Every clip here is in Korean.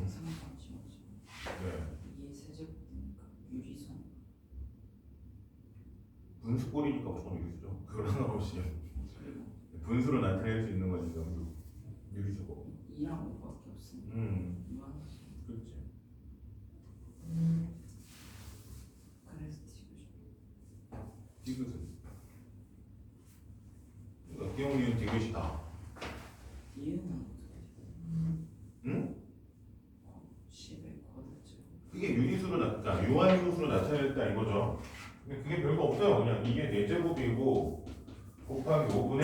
상관없지. 네. 이게 세제곱이니까 유리선. 분수꼴이니까 무조건 유리수죠. 그걸 상관없이 그리고 분수로 나타낼 수 있는 거니까 유리수고. 2랑 5밖에 없으니까. 이만하지. 그렇지. 그래서 디귿이. 디귿은 그러니까 기억니은 디귿이다. 이해는 어떻게? 응? 10의 쿼드제곱. 그게 유리수로 그러니까 유한수로 나타냈다 이거죠. 근데 그게 별거 없어요. 그냥 이게 4제곱이고 곱하기 5분의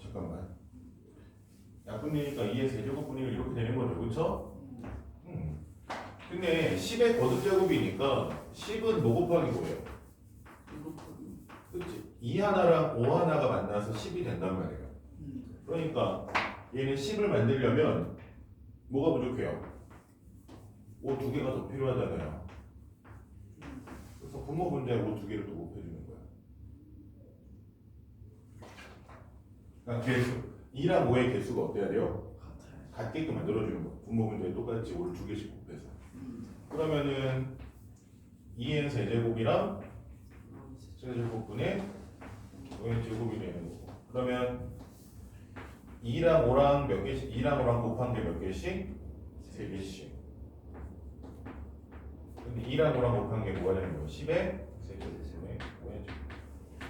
잠깐만 약분이니까 2의 세제곱분의 1 이렇게 되는 거죠. 그렇죠? 근데 10의 거듭제곱이니까 10은 뭐 곱하기 뭐예요? 이거 쿼드. 그렇지. 2 하나랑 5 하나가 만나서 10이 된단 말이에요. 그러니까 얘는 10을 만들려면 뭐가 부족해요? 5 2개가 더 필요하잖아요. 그래서 분모 분자에 5 2개를 또 곱해주는 거야. 그러니까 개수 2랑 5의 개수가 어때야 돼요? 같아요. 같게끔 만들어주는 거야. 분모 분자에 똑같이 5를 2개씩 곱해서. 그러면은 2n 세제곱이랑 세제곱분의 5n 제곱이 되는 거고. 그러면 2랑 5랑 몇 개씩? 2랑 5랑 곱한 게 몇 개씩? 3개씩. 근데 2랑 5랑 곱한 게 뭐가 되는 거야? 10의 세제곱분의 5n 제곱.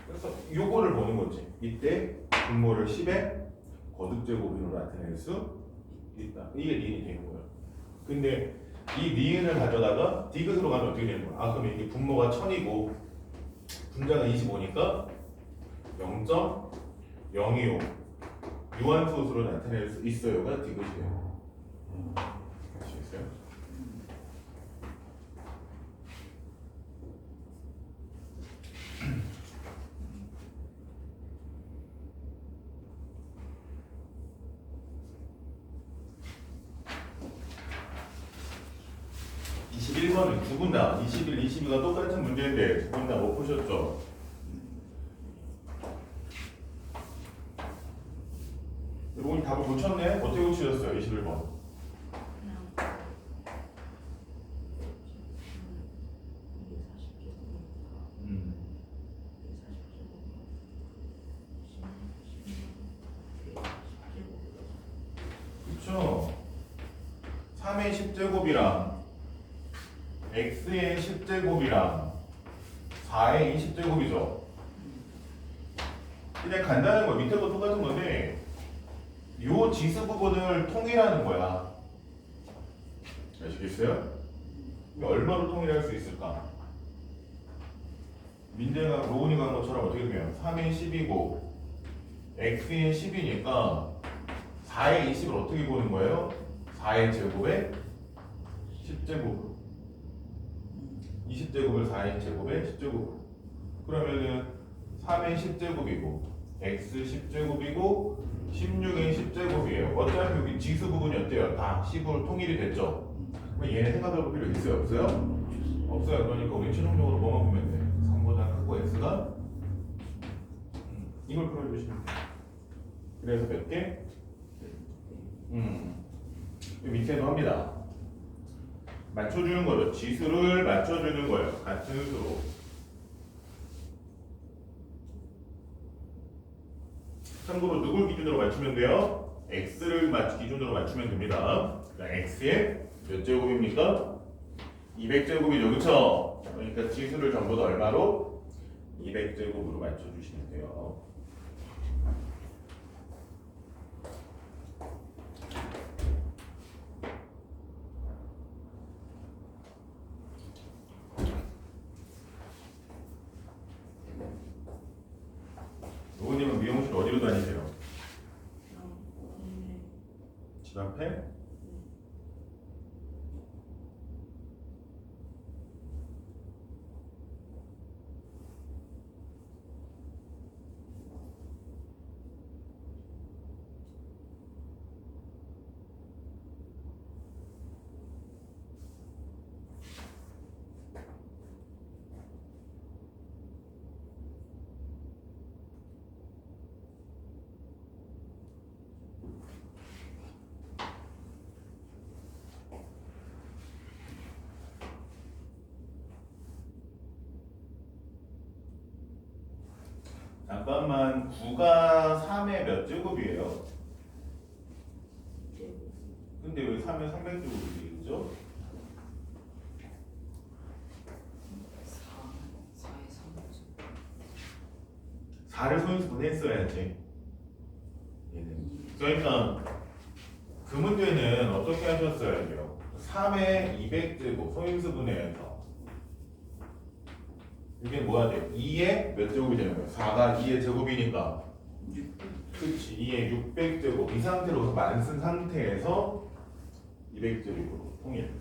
그래서 요거를 보는 거지. 이때 분모를 10의 거듭제곱으로 나타낼 수 있다. 이게 니은이 되는 거야. 근데 이 니은을 가져다가 디귿으로 가면 어떻게 되는 거야? 아, 그럼 이게 분모가 1000이고 분자가 25니까 0.025 유한수로 나타낼 수 있어요가 디귿이에요. 아시겠어요? 두 분 다 21, 22가 똑같은 문제인데 두 분 다 못 푸셨죠? 여러분이 답을 고쳤네? 어떻게 고치셨어요? 21번. 그쵸? 3의 10제곱이랑 x의 10제곱이랑 4의 20제곱이죠. 그냥 간단한 거 밑에 거 똑같은 건데 요 지수 부분을 통일하는 거야. 아시겠어요? 얼마로 통일할 수 있을까? 민재가 로운이가 한 것처럼 어떻게 되면 3의 10이고 x의 10이니까 4의 20을 어떻게 보는 거예요? 4의 제곱에 10제곱으로 20제곱을 4의 제곱에 10제곱으로 그러면은 3의 10제곱이고 x 10제곱이고 16의 10제곱이에요. 어차피 여기 지수 부분이 어때요? 다 10으로 통일이 됐죠? 그럼 얘네 생각해볼 필요 있어요? 없어요? 없어요. 그러니까 우리 최종적으로 뭐만 보면 돼? 3보다 크고 x가 이걸 풀어주시면 돼요. 그래서 몇 개? 밑에도 합니다. 맞춰주는 거죠. 지수를 맞춰주는 거예요. 같은 수로. 참고로 누굴 기준으로 맞추면 돼요? x를 기준으로 맞추면 됩니다. 그러니까 x의 몇 제곱입니까? 200제곱이죠. 그쵸? 그러니까 지수를 전부 다 얼마로? 200제곱으로 맞춰주시면 돼요. 노우님은 미용실 어디로 다니세요? 집 앞에? 잠깐만 9가 3의 몇 제곱이에요? 근데 왜 3의 300제곱이지? 그죠? 4의 3이죠. 4를 소인수분 했어야지. 얘는. 그러니까 그 문제는 어떻게 하셨어야 돼요? 3의 200제곱 소인수분해해서 이게 뭐가 돼? 2의 몇 제곱이 되는 거야? 4가 2의 제곱이니까 600. 그렇지. 2의 600제곱 이 상태로 만 쓴 상태에서 200제곱으로 통일.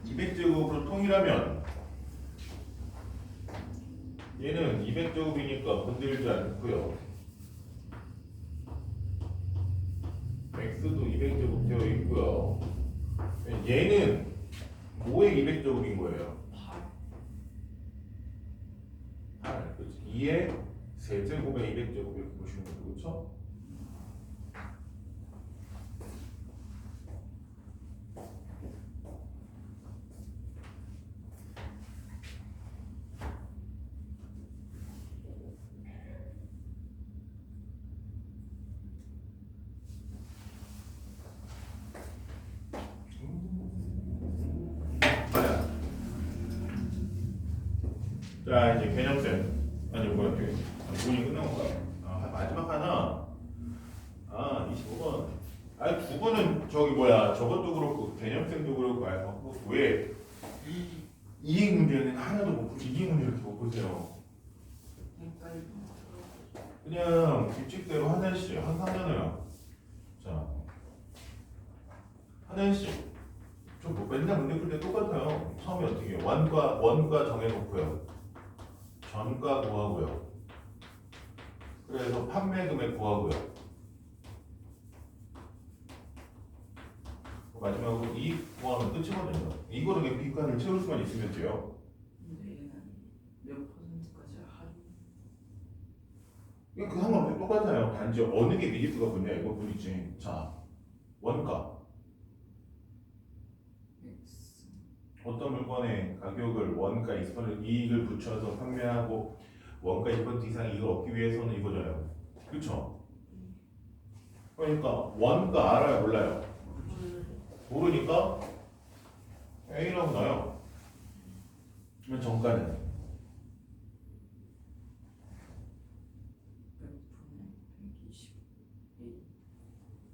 이 200제곱으로 통일하면 얘는 200제곱이니까 건들지 않고요. x도 200제곱 되어 있고요. 얘는 5의 200제곱인 거예요. 8. 그렇지. 2의 세제곱의 200제곱 이렇게 보시면 되죠. 그렇죠? 자 이제 개념쌤 아니 뭐야 문이 끝난 건가? 마지막 하나 25번 두 번은 저기 뭐야 저것도 그렇고 개념쌤도 그렇고 왜 이행 문제는 하나도 못 풀 이행 문제 이렇게 못 푸세요. 헷갈려. 그냥 규칙대로 하나씩 하잖아요. 자 하나씩 뭐 맨날 문제 풀 때 똑같아요. 처음에 어떻게 해요? 원가 정해놓고요. 전가 구하고요. 그래서 판매 금액 구하고요. 마지막으로 이익 구하면 끝이거든요. 이거를 그냥 빈칸을 채울 수만 있으면 돼요. 근데 얘는 몇 %까지 할인? 이거 그 상관없어요. 똑같아요. 단지 어느 게 미지수가 붙냐 이거 뿐이지. 자 원가 X. 어떤 물건의 가격을 원가 20% 이익을 붙여서 판매하고 원가 2% 이상 이익을 얻기 위해서는 이거잖아요. 그렇죠? 그러니까 원가 알아요 몰라요? 모르니까 A라고 나요. 그러면 정가는 100분의 120.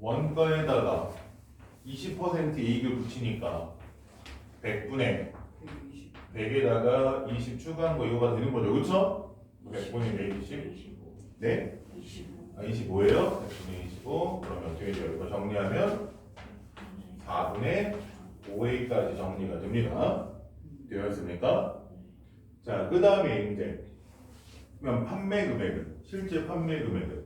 원가에다가 20% 이익을 붙이니까 100분의 120. 100에다가 20 추가한 거 이거가 되는 거죠. 그렇죠? 100분의 120. 네? 25예요? 100분의 25. 그러면 어떻게 돼요? 이거 정리하면 4분의 5a까지 정리가 됩니다. 되었습니까? 자, 그 다음에 이제 그럼 판매 금액은 실제 판매 금액은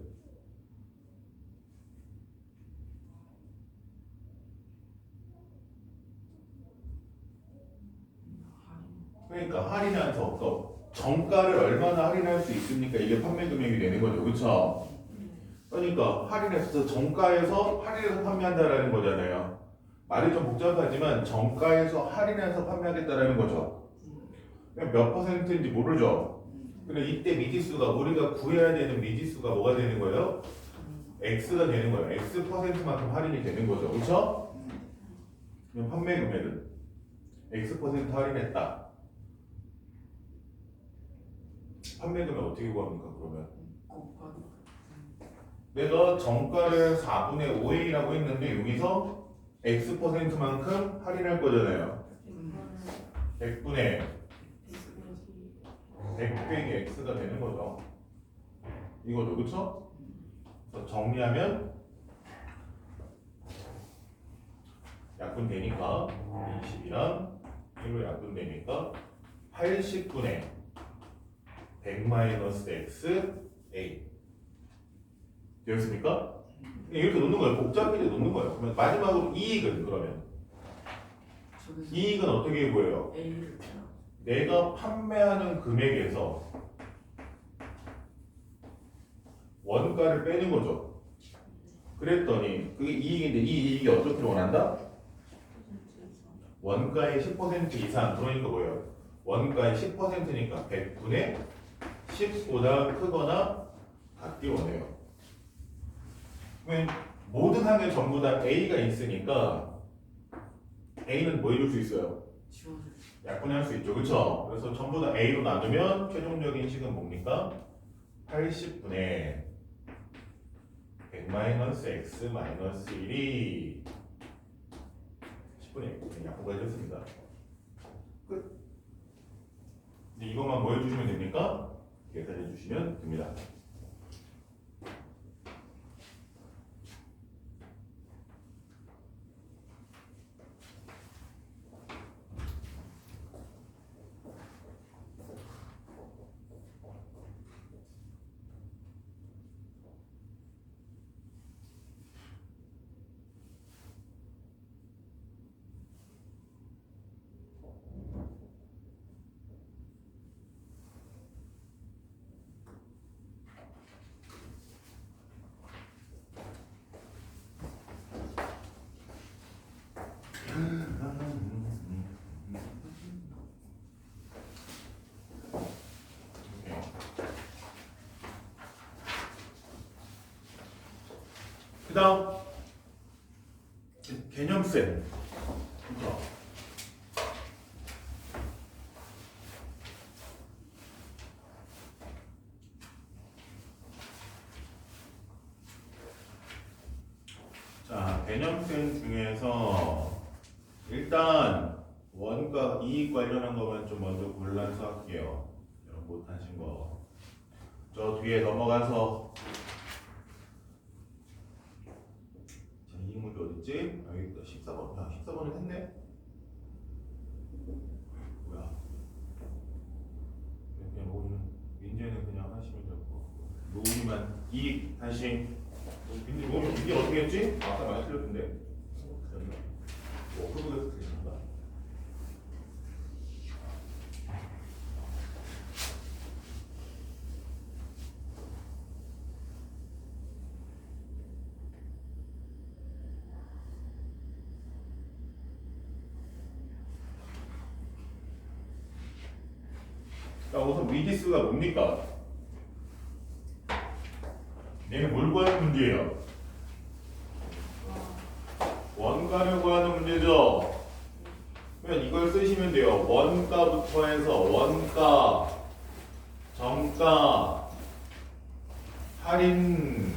그러니까 할인해서 또 정가를 얼마나 할인할 수 있습니까? 이게 판매 금액이 되는 거죠. 그렇죠? 그러니까 할인해서 정가에서 할인해서 판매한다라는 거잖아요. 말이 좀 복잡하지만 정가에서 할인해서 판매하겠다라는 거죠. 몇 퍼센트인지 모르죠. 근데 이때 미지수가 우리가 구해야 되는 미지수가 뭐가 되는 거예요? X가 되는 거예요. X %만큼 할인이 되는 거죠. 그렇죠? 그럼 판매 금액은 X % 할인했다. 판매 금액 어떻게 구합니까? 그러면 곱하기. 내가 정가를 4분의 5A라고 했는데 여기서 X %만큼 할인할 거잖아요. 100분의 100 빼기 X가 되는 거죠. 이거죠. 그쵸? 그래서 정리하면 약분되니까 20이랑 1로 약분되니까 80분의 100 마이너스 X A 되었습니까? 이렇게 놓는 거예요. 복잡하게 놓는 거예요. 그러면 마지막으로 이익은 그러면 저기서 이익은 어떻게 보여요? A를 빼라. 내가 판매하는 금액에서 원가를 빼는 거죠. 그랬더니 그게 이익인데 이 이익이 어떻게 원한다? 원가의 10% 이상. 그러니까 뭐예요? 원가의 10%니까 100분의 10보다 크거나 같기 원해요. 그러면 모든 항에 전부 다 A가 있으니까 A는 뭐 해줄 수 있어요? 지워줄 수 약분할 수 있죠. 그렇죠? 그래서 전부 다 A로 나누면 최종적인 식은 뭡니까? 80분의 100-x-1이 10분의 1 약분까지 했습니다. 끝. 이제 이것만 뭐 해주시면 됩니까? 계산해 주시면 됩니다. 그 다음 개념세. 자, 개념센 중에서 일단 원가 이익 관련한 거만 좀 먼저 골라서 할게요. 여러분 못하신 거. 저 뒤에 넘어가서 자, 이 문제 어딨지? 아, 여기 있다. 14번. 야, 14번은 했네? 뭐야? 그냥 오늘 민재는 그냥 하시면 될 거. 노우리만 이익 다시. 근데 이게 어떻게 했지? 아까 많이 틀렸던데. 워크북에서 틀렸나? 자, 우선 미디스가 뭡니까? 얘는 뭘 구하는 문제예요? 원가를 구하는 문제죠. 그러면 이걸 쓰시면 돼요. 원가부터 해서 원가, 정가, 할인,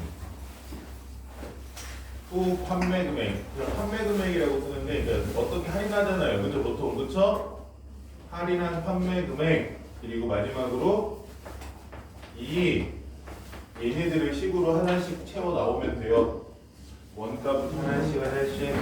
후 판매 금액. 그럼 판매 금액이라고 쓰는데 그러니까 어떤 게 할인하잖아요. 그죠? 보통 그쵸? 할인한 판매 금액. 그리고 마지막으로 이 얘네들을 식으로 하나씩 채워 나오면 돼요. 원가부터 하나씩 하나씩.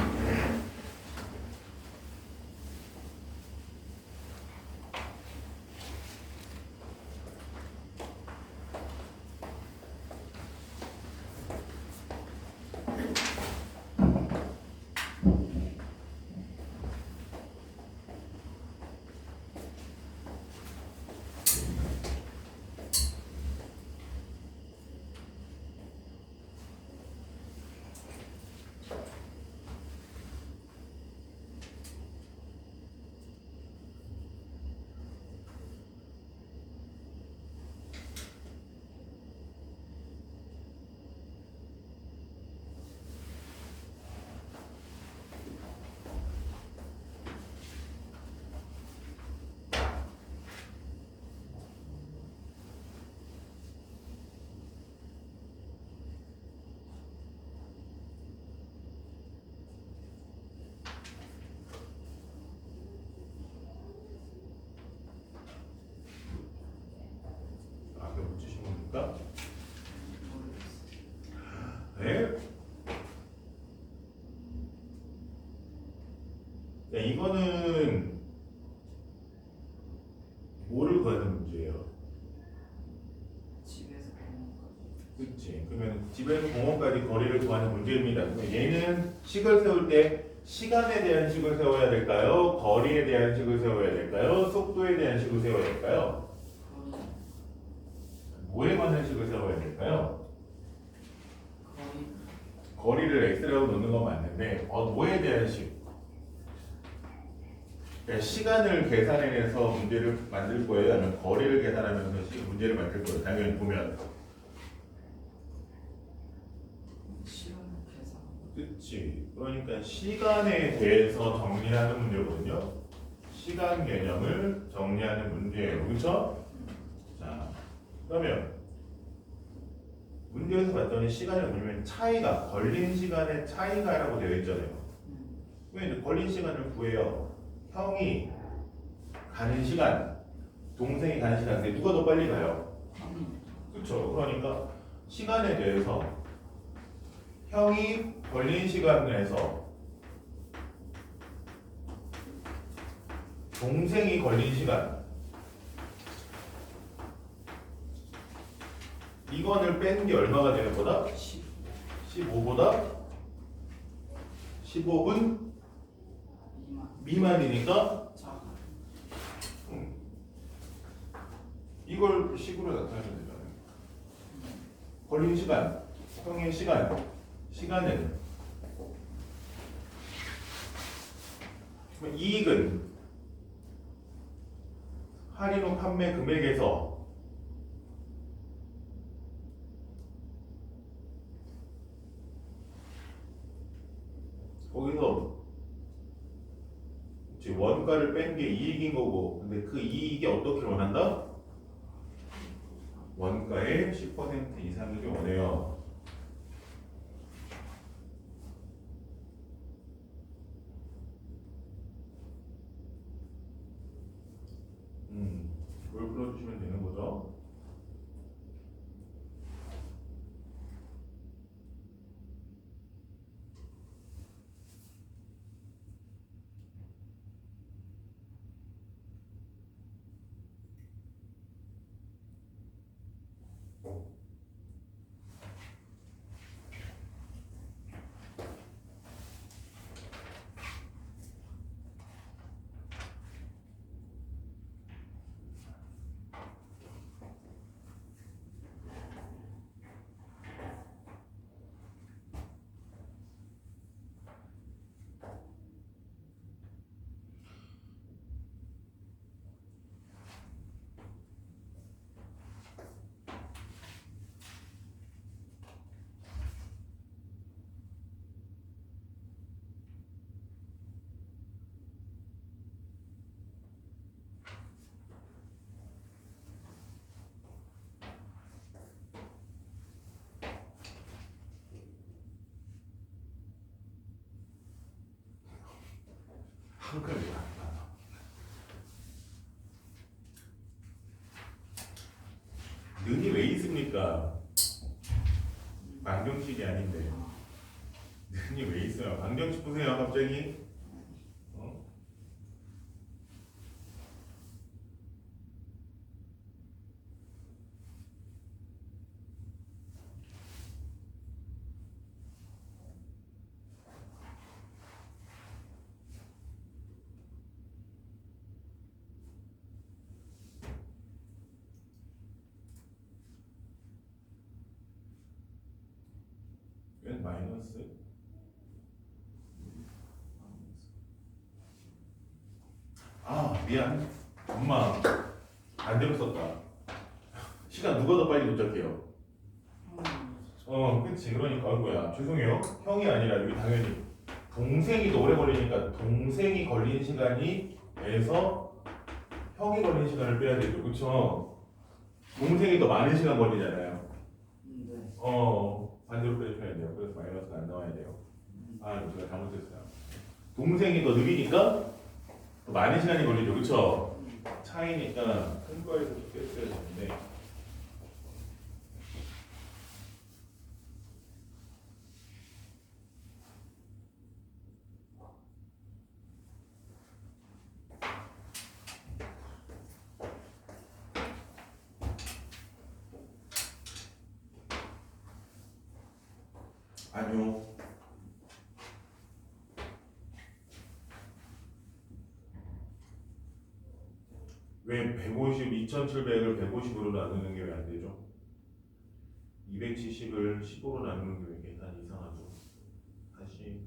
앞에 붙이신 겁니까? 네. 자, 이거는 뭐를 구하는 문제예요? 집에서 먹는 거. 그렇지. 그러면 집에서 공원까지 거리를 구하는 문제입니다. 그러면 얘는 식을 세울 때 시간에 대한 식을 세워야 될까요? 거리에 대한 식을 세워야 될까요? 속도에 대한 식을 세워야 될까요? 거리. 뭐에 관한 식을 세워야 될까요? 거리. 거리를 x라고 놓는 건 맞는데 뭐에 대한 식? 그러니까 시간을 계산해내서 문제를 만들 거예요? 아니면 거리를 계산하면서 문제를 만들 거예요? 당연히 보면 시간 계산. 그치. 그러니까 시간에 대해서 정리하는 문제거든요. 시간 개념을 정리하는 문제예요. 그렇죠? 자, 그러면 문제에서 봤더니 시간을 보면 차이가 걸린 시간의 차이가라고 되어 있잖아요. 왜 이제 걸린 시간을 구해요? 형이 가는 시간, 동생이 가는 시간, 근데 누가 더 빨리 가요? 그렇죠. 그러니까 시간에 대해서 형이 걸린 시간 내에서 동생이 걸린 시간 이거를 뺀 게 얼마가 되는 거다? 15보다 15분 미만이니까 자. 이걸 식으로 나타내면 되잖아요. 걸린 시간, 형의 시간은 그럼 이익은 할인 후 판매 금액에서 거기서 지금 원가를 뺀 게 이익인 거고, 근데 그 이익이 어떻게 원한다? 원가의 10% 이상이길 원해요. 그걸 풀어주시면 되는 거죠. 한글이야. 능이 왜 있습니까? 방정식이 아닌데 능이 왜 있어요? 방정식 보세요 갑자기. 웬 마이너스? 아 미안 엄마 반대로 썼다. 시간 누가 더 빨리 도착해요? 그치. 그러니까 이거야. 죄송해요. 형이 아니라 여기 당연히 동생이 더 오래 걸리니까 동생이 걸린 시간이 에서 형이 걸린 시간을 빼야 되죠. 그쵸? 동생이 더 많은 시간 걸리잖아요. 네. 반대로 빼주셔야 돼요. 그래서 마이너스가 안 나와야 돼요. 제가 잘못했어요. 동생이 더 느리니까 더 많은 시간이 걸리죠. 그쵸? 차이니까 큰 거에서 뺐어야 되는데. 아니요. 왜 150, 2700을 150으로 나누는 게 왜 안 되죠? 270을 15로 나누는 게 왜 계산이 이상하죠? 다시.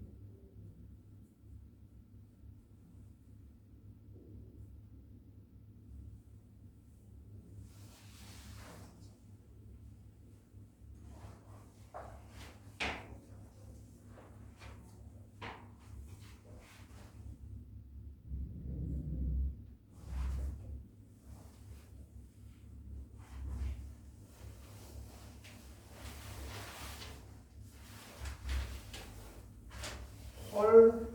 헐.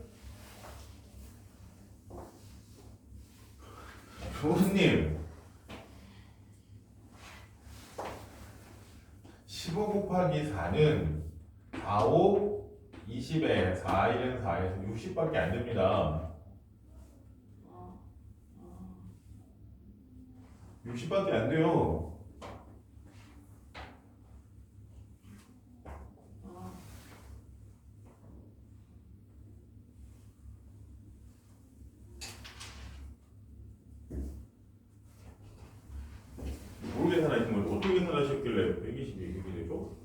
교수님 15 곱하기 4는 4, 5, 20에 4, 1은 4에서 60밖에 안 됩니다. 60밖에 안 돼요. 뭘 계산하신 거죠? 어떻게 계산하셨길래 120이 이렇게 되죠?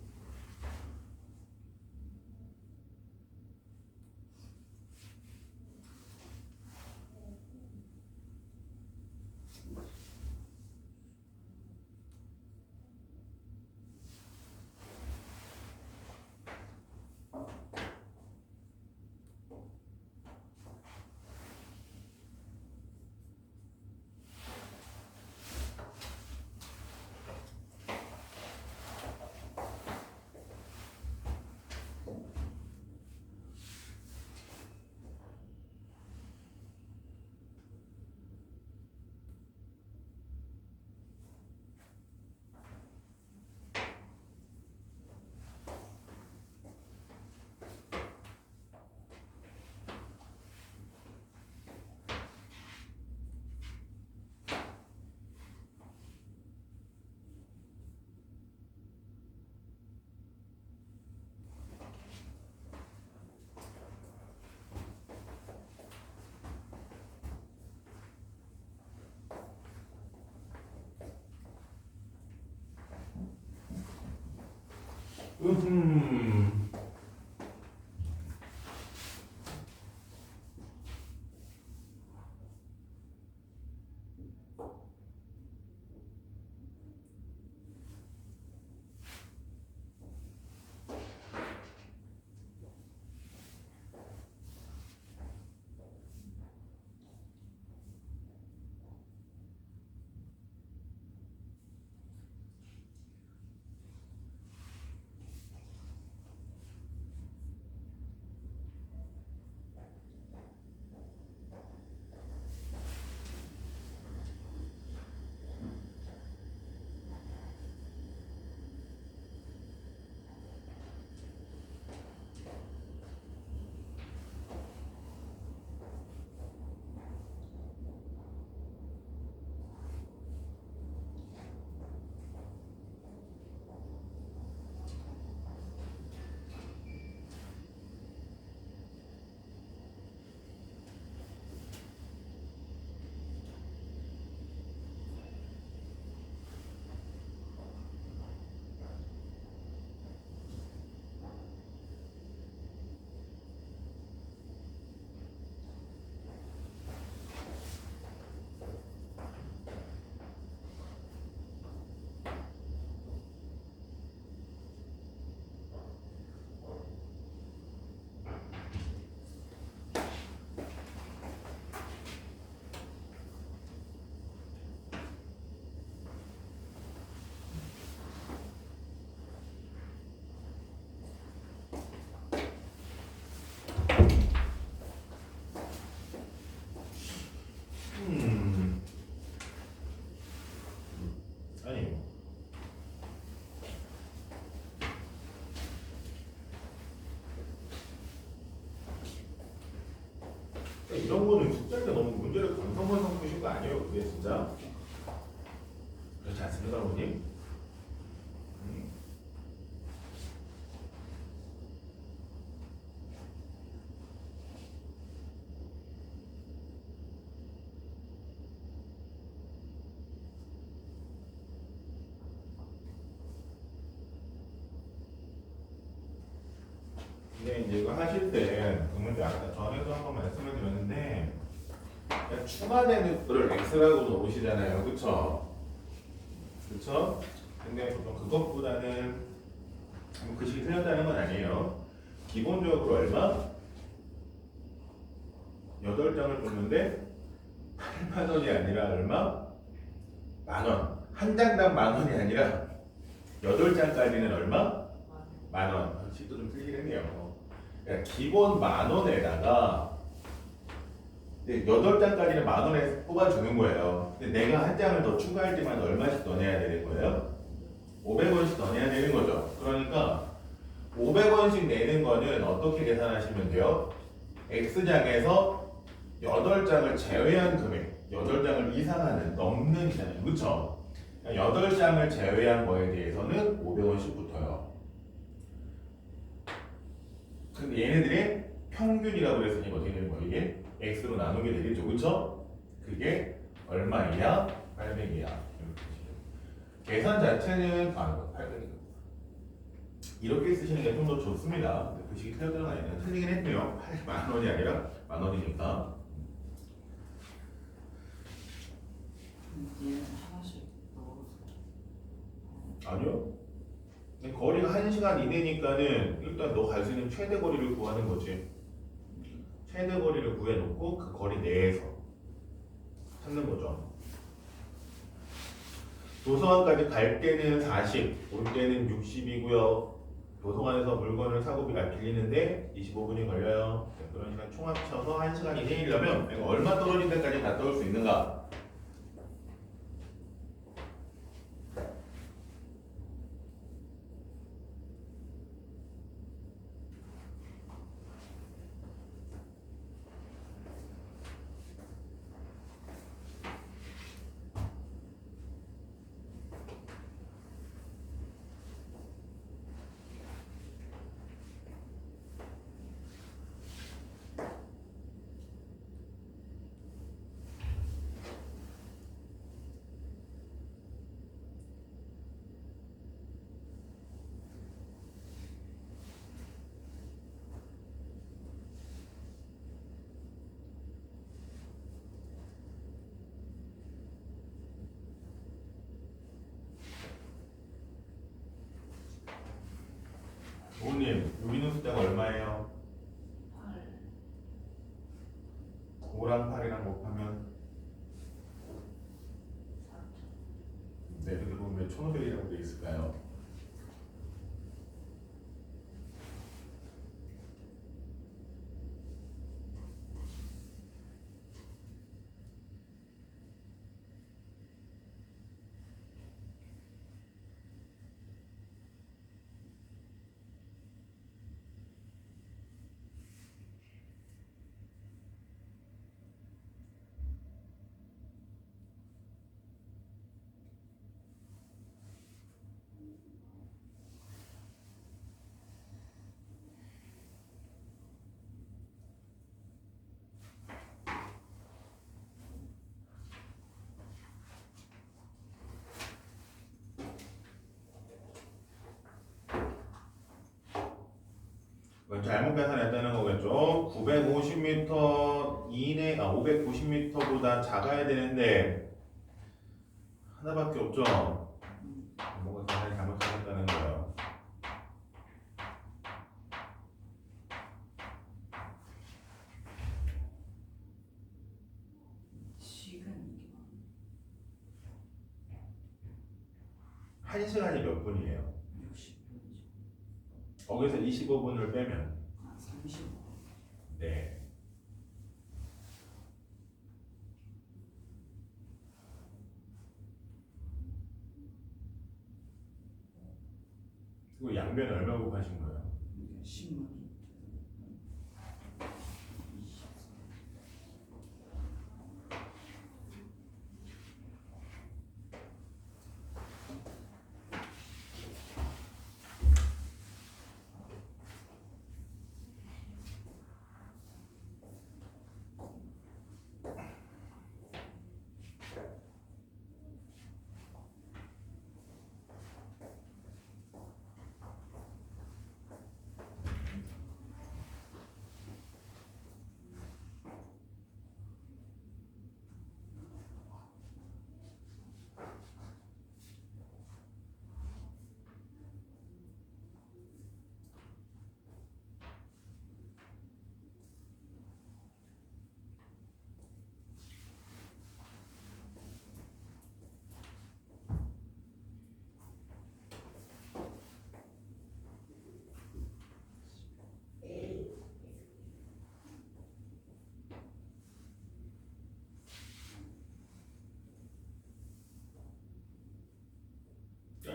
음. 아니에요. 이런 거는 숙제할 때 너무 문제를 건성건성 푸신 거 아니에요? 그게 진짜? 그렇지 않습니까, 어머님? 이거 하실 때 그러면 아까 전에도 한번 말씀을 드렸는데 그냥 추가되는 거를 x라고 놓으시잖아요, 그쵸? 그쵸? 근데 보통 그것보다는 뭐 글씨 틀렸다는 건 아니에요. 기본적으로 얼마? 8장을 줬는데 8만 원이 아니라 얼마? 만 원. 한 장당 만 원이 아니라 8장까지는 얼마? 만 원. 식도 좀 틀리긴 했네요. 그러니까 기본 만 원에다가 8장까지는 만 원에 뽑아주는 거예요. 근데 내가 한 장을 더 추가할 때마다 얼마씩 더 내야 되는 거예요? 500원씩 더 내야 되는 거죠. 그러니까 500원씩 내는 거는 어떻게 계산하시면 돼요? X장에서 8장을 제외한 금액, 8장을 이상하는, 넘는 이잖아요. 그쵸? 8장을 제외한 거에 대해서는 500원씩 붙어요. 근데 얘네들의 평균이라고 그랬으니 어떻게 되는 거예요? 이게 X로 나누게 되겠죠. 그쵸? 그게 얼마이야? 800이야. 계산 자체는 800이요. 이렇게 쓰시는 게 좀 더 좋습니다. 글씨 틀렸다는 건 아니에요. 틀리긴 했네요. 8만 원이 아니라 만 원이니까. 얘는 하나씩 넣어서. 아니요. 근데 거리가 1시간 이내니까는 일단 너 갈 수 있는 최대 거리를 구하는 거지. 최대 거리를 구해놓고 그 거리 내에서 찾는 거죠. 도서관까지 갈 때는 40, 올 때는 60이고요. 도서관에서 물건을 사고 빌리는데 25분이 걸려요. 그런 시간 총 합쳐서 1시간 이내이려면 내가 얼마 떨어진 데까지 갔다 올 수 있는가? 부모님, 여기는 숫자가 얼마예요? 5랑 8이랑 곱하면 네, 근데 보면 왜 1,500이라고 되어 있을까요? 잘못 계산했다는 거겠죠. 950m 이내, 590m보다 작아야 되는데 하나밖에 없죠. 뭔가 계산이 잘못됐다는 거예요. 시간 이게 1시간이 몇 분이에요? 60분이죠. 거기서 25분을 빼면 35. 네. 그리고 양변 얼마 곱하신 거예요? 이게 10만.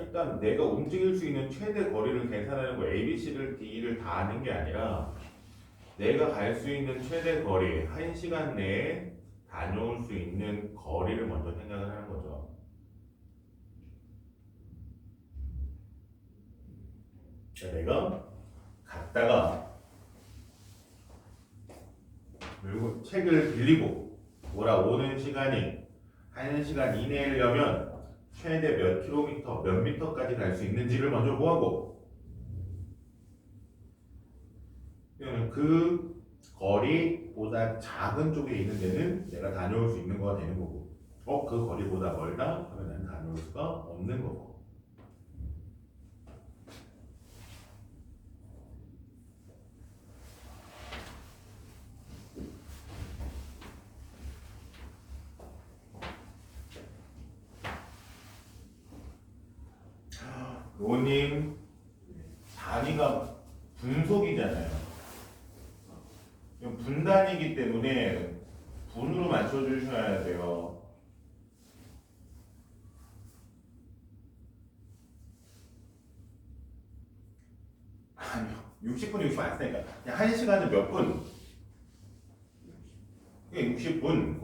일단 내가 움직일 수 있는 최대 거리를 계산하는 거 A, B, C를 D를 다 아는 게 아니라 내가 갈 수 있는 최대 거리 1시간 내에 다녀올 수 있는 거리를 먼저 생각을 하는 거죠. 그러니까 내가 갔다가 그리고 책을 빌리고 돌아오는 시간이 1시간 이내려면 최대 몇 킬로미터, 몇 미터까지 갈 수 있는지를 먼저 구하고 그 거리보다 작은 쪽에 있는 데는 내가 다녀올 수 있는 거가 되는 거고 그 거리보다 멀다? 하면 난 다녀올 수가 없는 거고 로님 단위가 분속이잖아요. 분단이기 때문에 분으로 맞춰주셔야 돼요. 아니요. 60분, 60분 안 쓰니까 그냥 1시간은 몇 분? 그게 60분.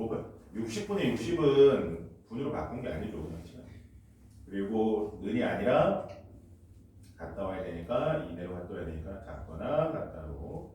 60분에 60은 분으로 바꾼 게 아니죠. 그냥 시간. 그리고 는이 아니라 갔다 와야 되니까 이내로 갔다 와야 되니까 작거나 같다로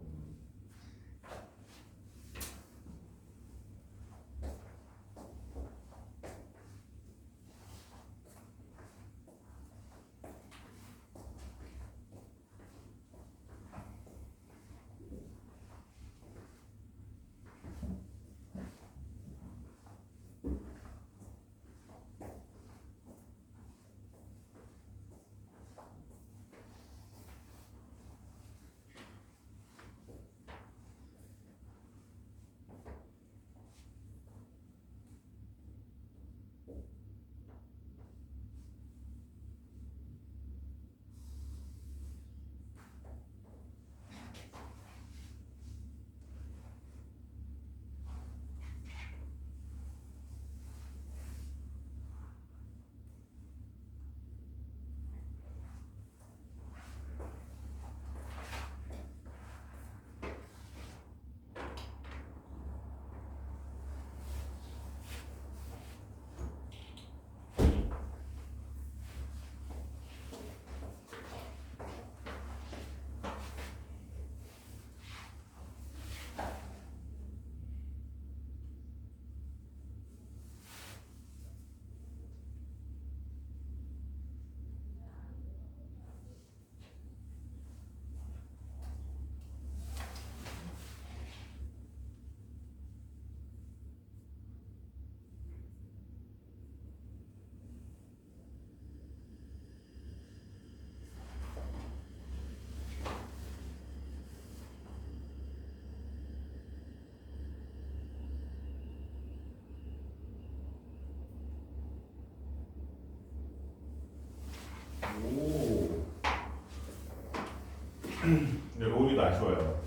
근데 로우니도 아쉬워요.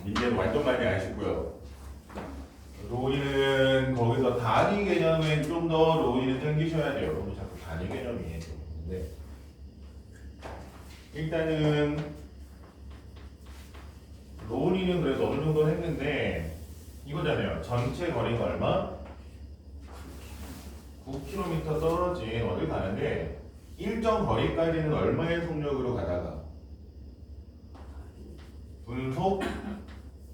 민재는 완전 많이 아쉽고요. 로우니는 거기서 단위 개념에 좀 더 로우니는 챙기셔야 돼요. 너무 자꾸 단위 개념이 네. 일단은 로우니는 그래도 어느 정도 했는데 이거잖아요. 전체 거리가 얼마? 9km 떨어진 어딜 가는데 일정 거리까지는 얼마의 속력으로 가다가 분속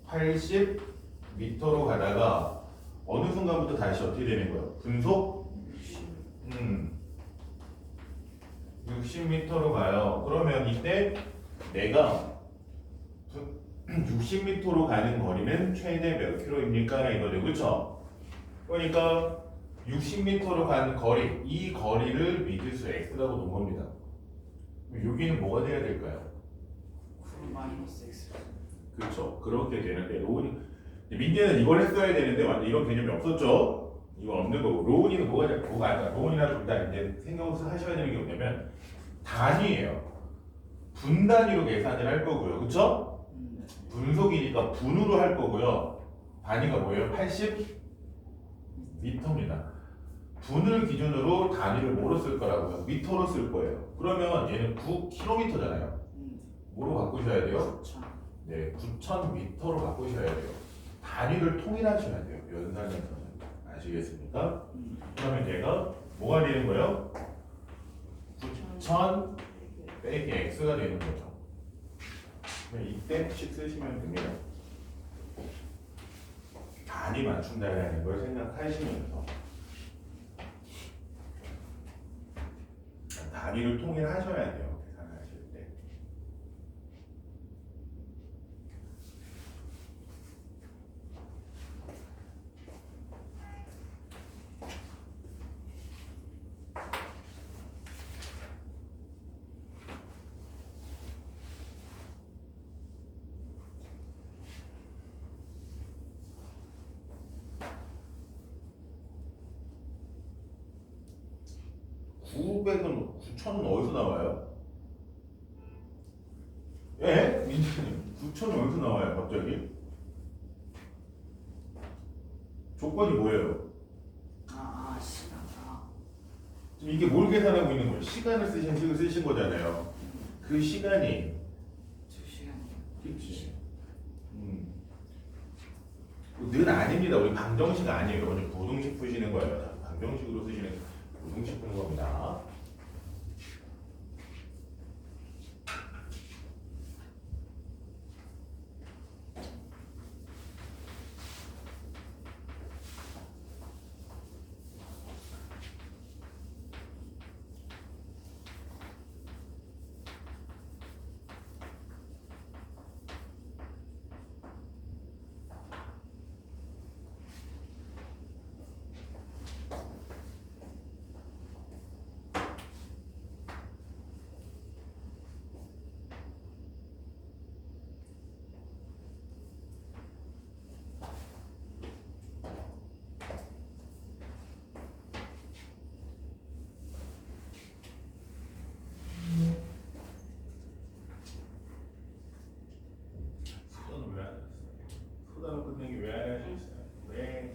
80m로 가다가 어느 순간부터 다시 어떻게 되는 거예요? 분속 60m로 가요. 그러면 이때 내가 60m로 가는 거리는 최대 몇 킬로입니까? 이거죠. 그렇죠? 그러니까 60m로 가는 거리, 이 거리를 미지수 x라고 놓은 겁니다. 여기는 뭐가 돼야 될까요? 9 마이너스 x. 그렇죠. 그렇게 되는데 로우니 민재는 이걸 했어야 되는데 완전 이런 개념이 없었죠. 이거 없는 거고 로우니는 뭐가 아니라 로우니나 일단 이제 생각하셔야 되는 게 뭐냐면 단위예요. 분단위로 계산을 할 거고요. 그렇죠? 분속이니까 분으로 할 거고요. 단위가 뭐예요? 80m입니다. 분을 기준으로 단위를 뭐로 쓸 거라고요? 미터로 쓸 거예요. 그러면 얘는 9km잖아요. 뭐로 바꾸셔야 돼요? 네, 9,000m로 바꾸셔야 돼요. 단위를 통일하셔야 돼요. 연산에서는. 아시겠습니까? 그러면 얘가 뭐가 되는 거예요? 9,000 빼기 x가 되는 거죠. 이때 식 쓰시면 됩니다. 단위 맞춘다는 걸 생각하시면서 단위를 통일하셔야 돼요. 계산하실 때. 은 9,000은 어디서 나와요? 예? 민준님 9,000은 어디서 나와요 갑자기? 조건이 뭐예요? 시간. 지금 이게 뭘 계산하고 있는 거예요? 시간을 쓰신 거잖아요. 그 시간이 2시간이요. 그치. 는 아닙니다. 우리 방정식 아니에요. 먼저 부등식 푸시는 거예요. 방정식으로 쓰시는 부등식 푸는 겁니다. 수단을 끝내기 왜 안 하셨어요? 왜?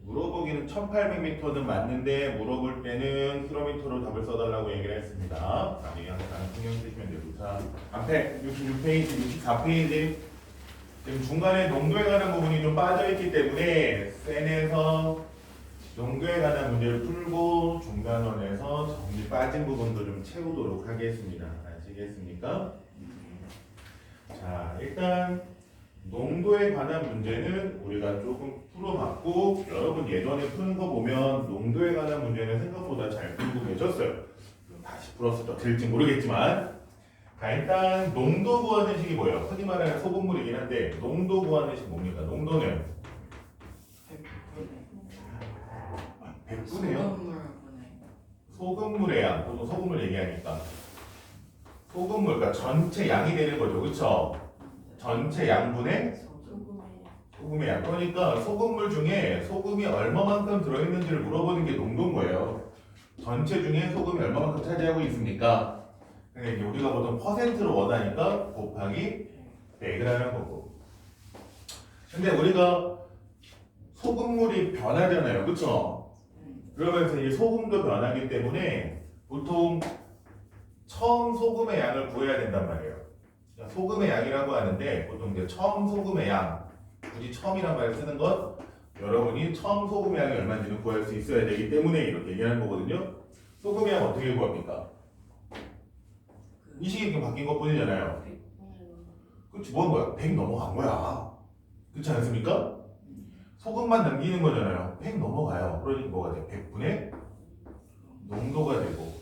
물어보기는 1800m는 맞는데 물어볼 때는 킬로미터로 답을 써달라고 얘기를 했습니다. 아니 항상 신경 쓰시면 돼요. 자, 앞에 66페이지, 64페이지 지금 중간에 농도에 관한 부분이 좀 빠져있기 때문에 센에서 농도에 관한 문제를 풀고 중간원에서 정리 빠진 부분도 좀 채우도록 하겠습니다. 아시겠습니까? 자, 일단 농도에 관한 문제는 우리가 조금 풀어봤고 여러분 예전에 푸는 거 보면 농도에 관한 문제는 생각보다 잘 풀고 계셨어요. 다시 풀어서 될지 모르겠지만 자, 일단 농도 구하는 식이 뭐예요? 흔히 말하는 소금물이긴 한데 농도 구하는 식 뭡니까? 농도는 100분이에요? 소금물의 양, 보통 소금물 얘기하니까 소금물, 그러니까 전체 양이 되는 거죠, 그쵸? 전체 양분의 소금의 양. 그러니까 소금물 중에 소금이 얼마만큼 들어있는지를 물어보는 게 농도인 거예요. 전체 중에 소금이 얼마만큼 차지하고 있습니까? 근데 이제 우리가 보통 퍼센트를 원하니까 곱하기 100을 하는 거고. 근데 우리가 소금물이 변하잖아요, 그쵸? 그러면서 이 소금도 변하기 때문에 보통 처음 소금의 양을 구해야 된단 말이에요. 소금의 양이라고 하는데 보통 이제 처음 소금의 양, 굳이 처음이란 말을 쓰는 것 여러분이 처음 소금의 양이 얼마인지는 구할 수 있어야 되기 때문에 이렇게 얘기하는 거거든요. 소금의 양 어떻게 구합니까? 이 식이 지금 바뀐 것 뿐이잖아요. 그렇지, 뭐 한 거야? 100 넘어간 거야. 그렇지 않습니까? 소금만 남기는 거잖아요. 100 넘어가요. 그러니까 뭐가 돼? 100분의 농도가 되고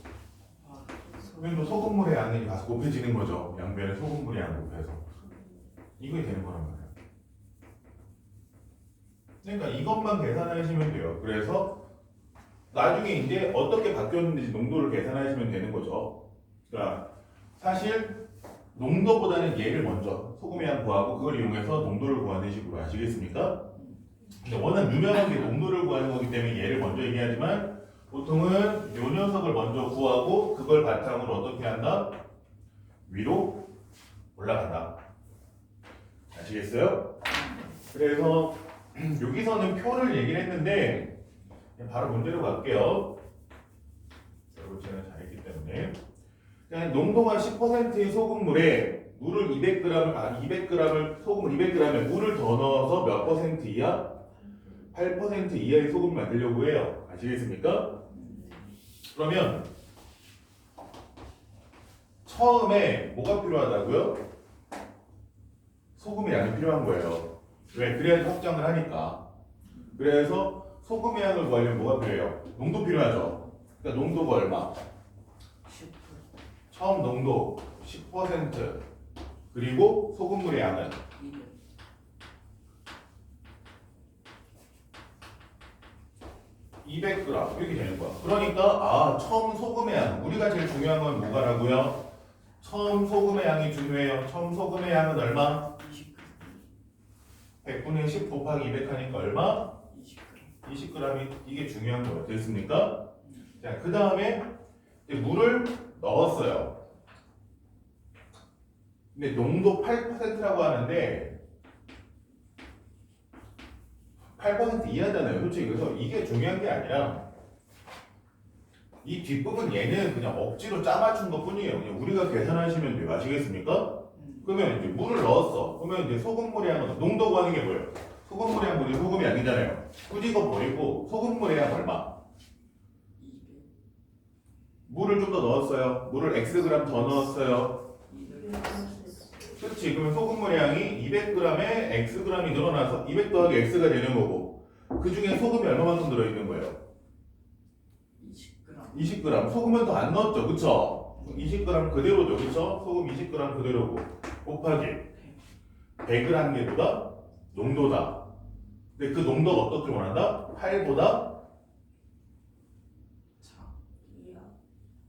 그러면 또 소금물의 양이 가서 곱해지는 거죠. 양변에 소금물의 양 곱해서 이게 되는 거란 말이에요. 그러니까 이것만 계산하시면 돼요. 그래서 나중에 이제 어떻게 바뀌었는지 농도를 계산하시면 되는 거죠. 그러니까 사실 농도보다는 얘를 먼저 소금의 양 구하고 그걸 이용해서 농도를 구하는 식으로 아시겠습니까? 근데 워낙 유명한 게 농도를 구하는 거기 때문에 얘를 먼저 얘기하지만 보통은 요 녀석을 먼저 구하고 그걸 바탕으로 어떻게 한다? 위로 올라간다. 아시겠어요? 그래서 여기서는 표를 얘기를 했는데 그냥 바로 문제로 갈게요. 여러분 제가 잘했기 때문에 그냥 농도가 10%의 소금물에 물을 200g을 소금을 200g에 물을 더 넣어서 몇 퍼센트 이하? 8% 이하의 소금을 만들려고 해요. 아시겠습니까? 그러면 처음에 뭐가 필요하다고요? 소금의 양이 필요한 거예요. 왜? 그래야지 확장을 하니까. 그래서 소금의 양을 구하려면 뭐가 필요해요? 농도 필요하죠. 그러니까 농도가 얼마? 10%. 처음 농도 10% 그리고 소금물의 양은 200g 이렇게 되는 거야. 그러니까 처음 소금의 양 우리가 제일 중요한 건 뭐가라고요? 처음 소금의 양이 중요해요. 처음 소금의 양은 얼마? 100분의 10 곱하기 200 하니까 얼마? 20g이 이게 중요한 거예요. 됐습니까? 자, 그 다음에 물을 넣었어요. 근데 농도 8%라고 하는데 8% 이하잖아요. 솔직히 그래서 이게 중요한 게 아니라 이 뒷부분 얘는 그냥 억지로 짜맞춘 것 뿐이에요. 그냥 우리가 계산하시면 돼요. 아시겠습니까? 그러면 이제 물을 넣었어. 그러면 이제 소금물의 양은 농도 구하는 게 뭐예요? 소금물의 양 우리 소금이 양이잖아요. 굳이 이거 버리고 소금물의 양 얼마? 물을 좀 더 넣었어요. 물을 Xg 더 넣었어요. 그렇지. 그러면 소금물의 양이 200g에 Xg이 늘어나서 200 더하기 X가 되는 거고 그 중에 소금이 얼마만큼 들어있는 거예요? 20g. 소금은 더 안 넣었죠. 그쵸? 20g 그대로죠. 그쵸? 소금 20g 그대로고 곱하기 100을 한 게 보다 농도다. 근데 그 농도가 어떻게 원한다? 8보다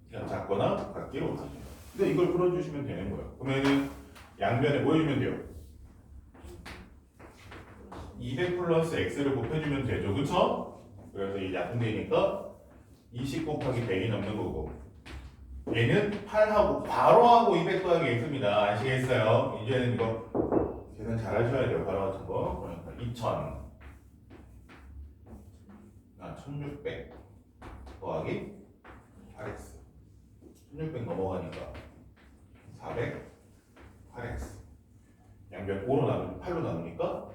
그냥 작거나 같기로 원하죠. 근데 이걸 풀어주시면 되는 거예요. 그러면은 양변에 뭐 해주면 돼요? 200 플러스 x를 곱해주면 되죠. 그쵸? 그래서 이 약분되니까 20 곱하기 100이 넘는 거고 얘는 8하고 바로 하고 200 더하기 x입니다. 아시겠어요? 이제는 이거 계산 잘 하셔야 돼요. 바로 같은 거. 그러니까 2000 1600 더하기 8x 1600 넘어가니까 400 8x 양변 5로 나누면 8로 나누니까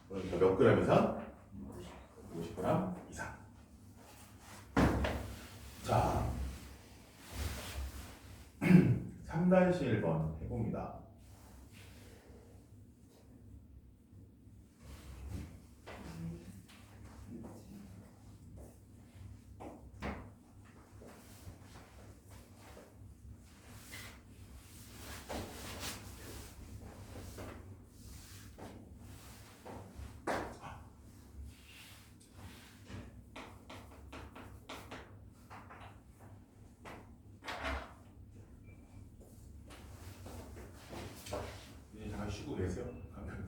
그러니까 몇 그램 이상? 50g 이상. 자 3-1번 해봅니다. 쉬고 계세요.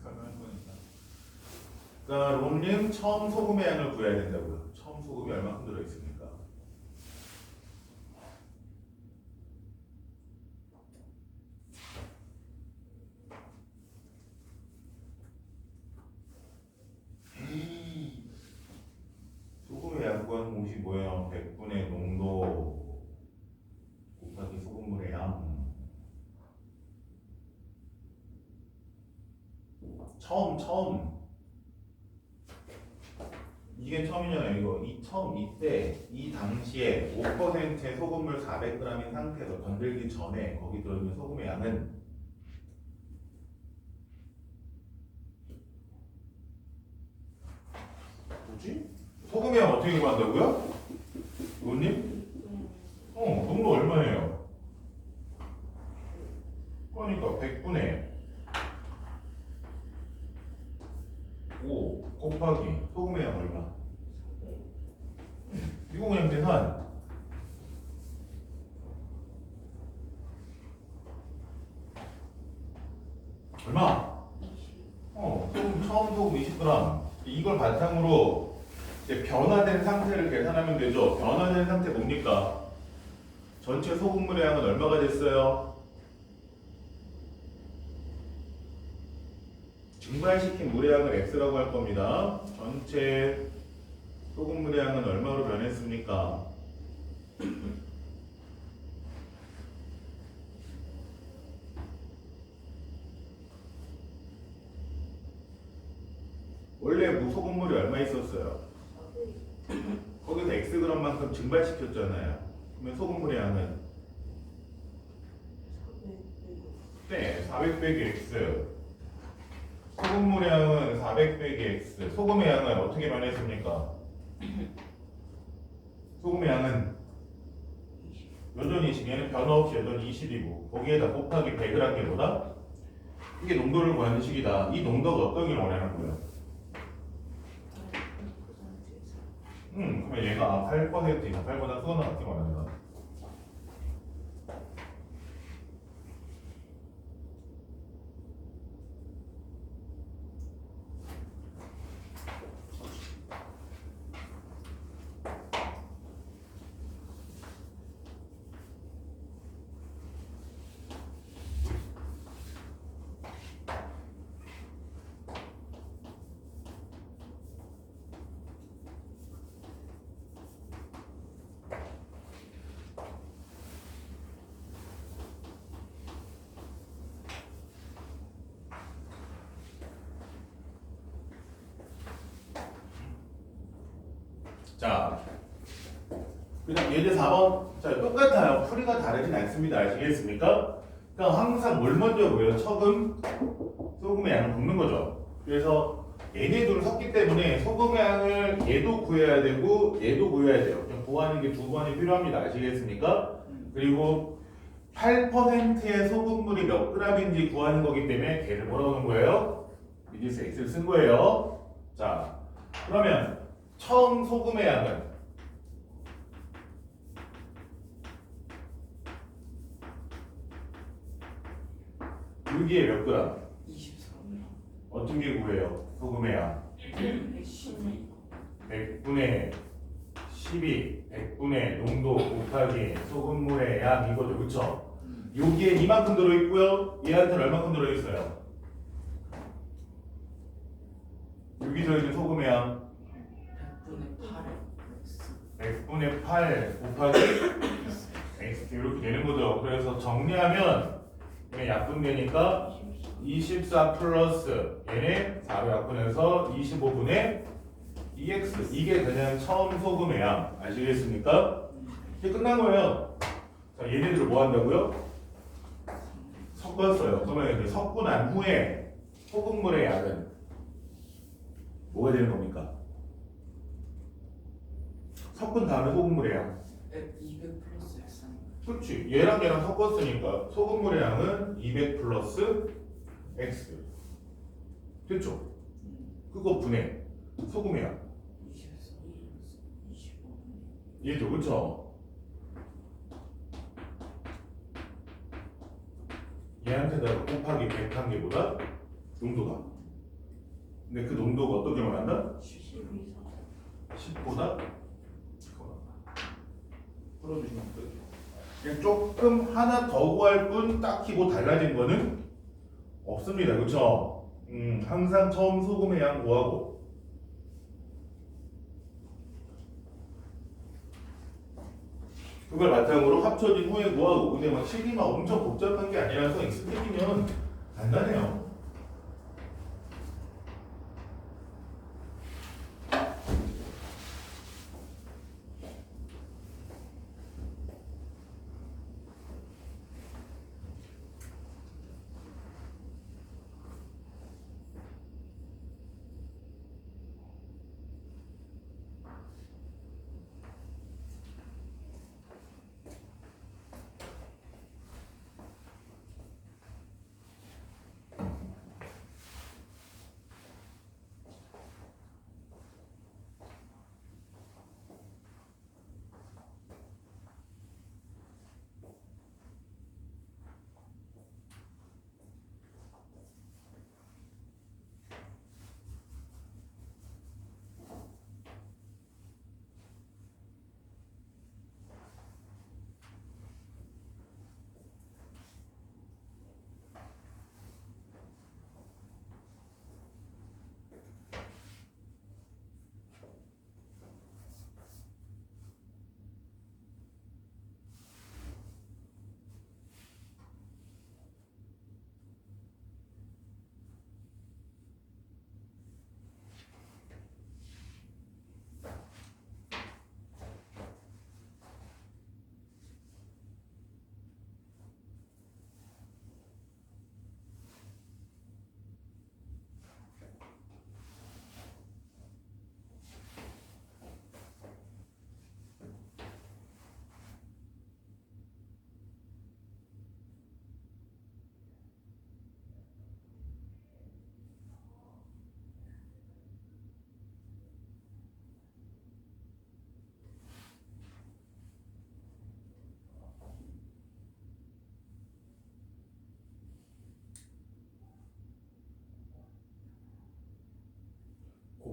설명할 거니까. 그러니까 롬님 처음 소금의 양을 구해야 된다고요. 처음 소금이 얼마큼 들어있습니까? 소금의 양 구하는 공식이 뭐예요? 100분의 농도 곱하기 소금물의 양. 처음 이게 처음이잖아요. 이거 이때 이 당시에 5%의 소금물 400g인 상태에서 건들기 전에 거기 들어있는 소금의 양은 뭐지? 소금의 양 어떻게 구한다고요? 의원님? 농도 얼마예요? 그러니까 100분의 5 곱하기 소금의 양 얼마? 이거 그냥 계산. 얼마? 소금, 처음 소금 20g. 이걸 바탕으로 이제 변화된 상태를 계산하면 되죠. 변화된 상태 뭡니까? 전체 소금물의 양은 얼마가 됐어요? 증발시킨 물의 양을 X라고 할 겁니다. 전체 소금물의 양은 얼마로 변했습니까? 원래 무소금물이 얼마 있었어요? 거기서 Xg만큼 증발시켰잖아요. 그러면 소금물의 양은? 네, 400 빼기 X. 소금물의 양은 400 빼기 X. 소금의 양은 어떻게 변했습니까? 소금의 양은 여전히 얘는 변화 없이 여전히 20이고 거기에다 곱하기 100을 한 게 뭐다? 이게 농도를 구하는 식이다. 이 농도가 어떤 걸 원하는 거예요? 그러면 얘가 8% 이상 8보다 크거나 같은 거 원하는 거야. 자, 그다음 예제 4번. 자, 똑같아요. 풀이가 다르진 않습니다. 아시겠습니까? 그러니까 항상 뭘 먼저 구해요? 척음, 소금의 양을 붓는 거죠. 그래서 얘네 둘을 섞기 때문에 소금의 양을 얘도 구해야 되고 얘도 구해야 돼요. 그냥 구하는 게 두 번이 필요합니다. 아시겠습니까? 그리고 8%의 소금물이 몇 g인지 구하는 거기 때문에 걔를 뭐라고 하는 거예요? 미지수 x를 쓴 거예요. 자, 그러면 처음 소금의 양은 여기에 몇 g? 23g. 어떤 게 구해요? 소금의 양 112. 100분의 12 100분의 농도 곱하기 소금물의 양 이거죠. 그쵸? 여기에 이만큼 들어있고요. 얘한테는 얼마큼 들어있어요? 여기 들어있는 소금의 양 100분의 8 곱하기 x 이렇게 되는 거죠. 그래서 정리하면 그냥 약분되니까 24 플러스 얘네 4로 약분해서 25분의 2x 이게 그냥 처음 소금의 양 아시겠습니까? 이제 끝난 거예요. 자, 얘네들을 뭐 한다고요? 섞었어요. 그러면 이제 섞고 난 후에 소금물의 양은 뭐가 되는 겁니까? 섞은 다음에 소금물의 양 200 플러스 x. 그렇지. 얘랑 얘랑 섞었으니까 소금물의 양은 200 플러스 x 됐죠? 그거 분해 소금의 양 25. 얘죠. 그쵸? 얘한테다가 곱하기 100 한 개보다 농도가 근데 그 농도가 어떻게 말한다? 12 이상. 10보다 풀어주시면 돼요. 그냥 조금 하나 더 구할 뿐 딱히 뭐 달라진 거는 없습니다. 그쵸? 항상 처음 소금의 양 구하고 그걸 바탕으로 합쳐진 후에 구하고 근데 막 식이 막 엄청 복잡한 게 아니라서 익숙해지면 간단해요.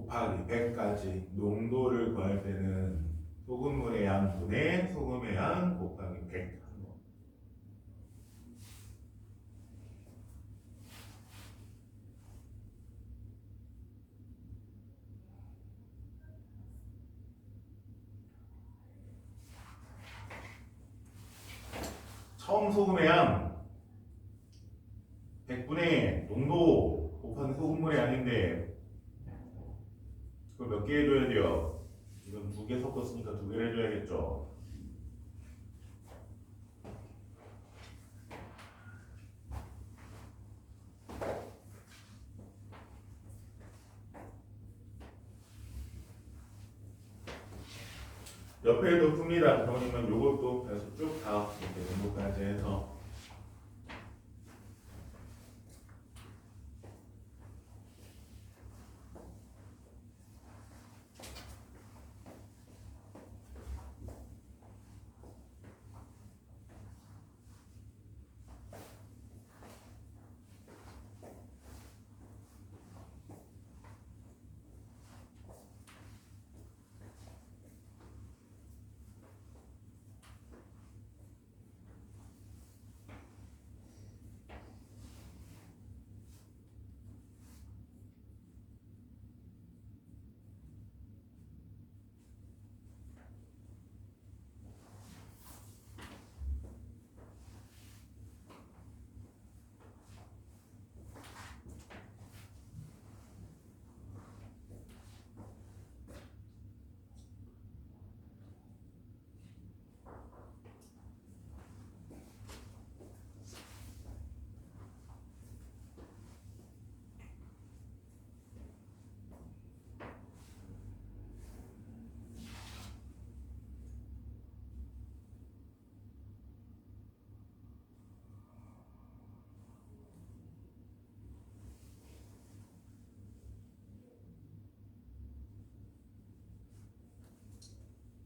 곱하기 100까지 농도를 구할 때는 소금물의 양분의 소금의 양 곱하기 100. 처음 소금의 양 100분의 농도 곱하기 소금물의 양인데 그걸 몇 개 해줘야 돼요? 이건 2개 섞었으니까 2개를 해줘야겠죠. 옆에도 풉니다. 그러면 요것도 계속 쭉 다 이렇게 농도까지 해서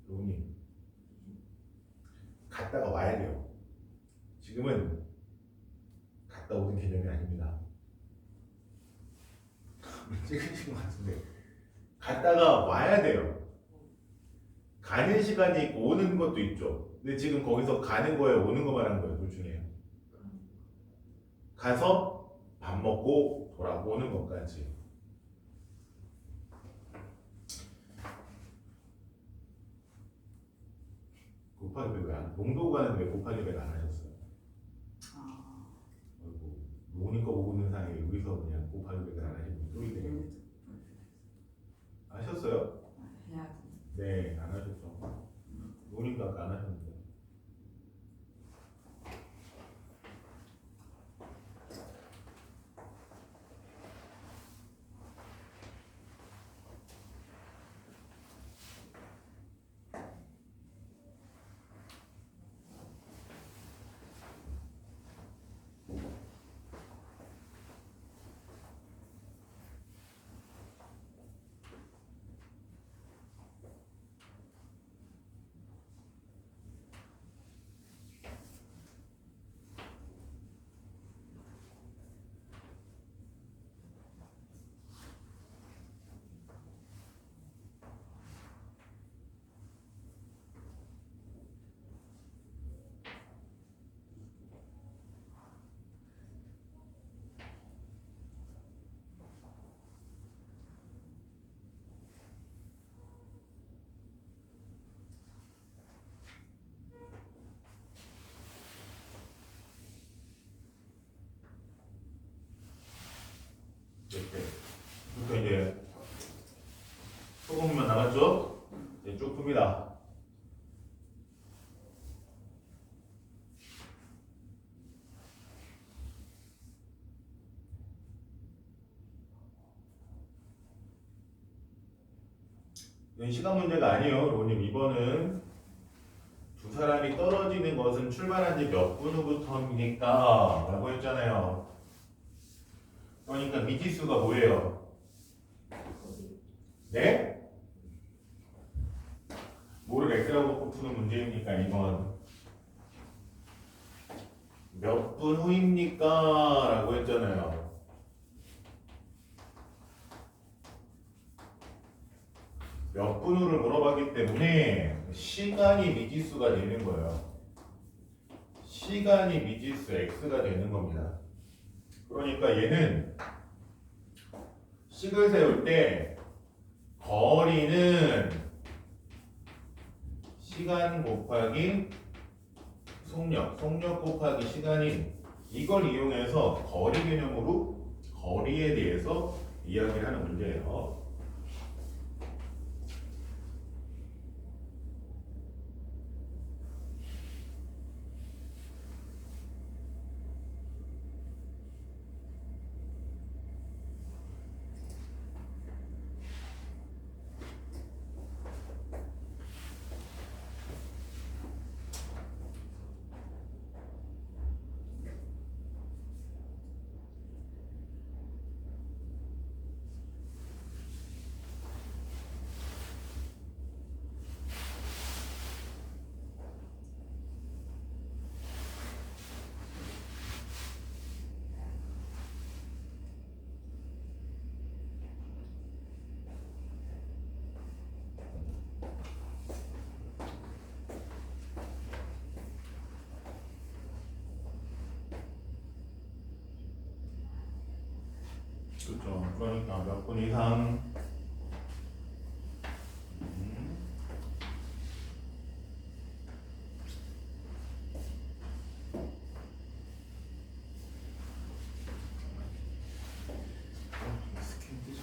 로우님 갔다가 와야 돼요. 지금은 갔다 오는 개념이 아닙니다. 찍으신 것 같은데 갔다가 와야 돼요. 가는 시간이 있고 오는 것도 있죠. 근데 지금 거기서 가는 거예요, 오는 거 말하는 거예요? 둘 중에 가서 밥 먹고 돌아오는 것까지. 곱하기 100 왜안 농도 가는데 왜 곱하기 100 안 하셨어요? 아이고 노니까 오고 있는 사이에 여기서 그냥 곱하기 100을 안 하시면 또 있네요. 아셨어요? 해야 네, 안 하셨죠. 노니까 아까 안 하셨는데. 이렇게. 그러니까 이제 소금만 남았죠? 이제 쭉 풉니다. 이건 시간 문제가 아니에요, 로우님. 이번은 두 사람이 떨어지는 것은 출발한 지 몇 분 후부터입니까? 라고 했잖아요. 그러니까 미지수가 뭐예요? 네? 뭐를 x라고 놓고 푸는 문제입니까? 이건 몇 분 후입니까? 라고 했잖아요. 몇 분으로 물어봤기 때문에 시간이 미지수가 되는 거예요. 시간이 미지수 x가 되는 겁니다. 그러니까 얘는 식을 세울 때 거리는 시간 곱하기 속력 곱하기 시간인 이걸 이용해서 거리 개념으로 거리에 대해서 이야기를 하는 문제예요. 그렇죠. 그러니까 몇 분 이상 스캔 뜨자.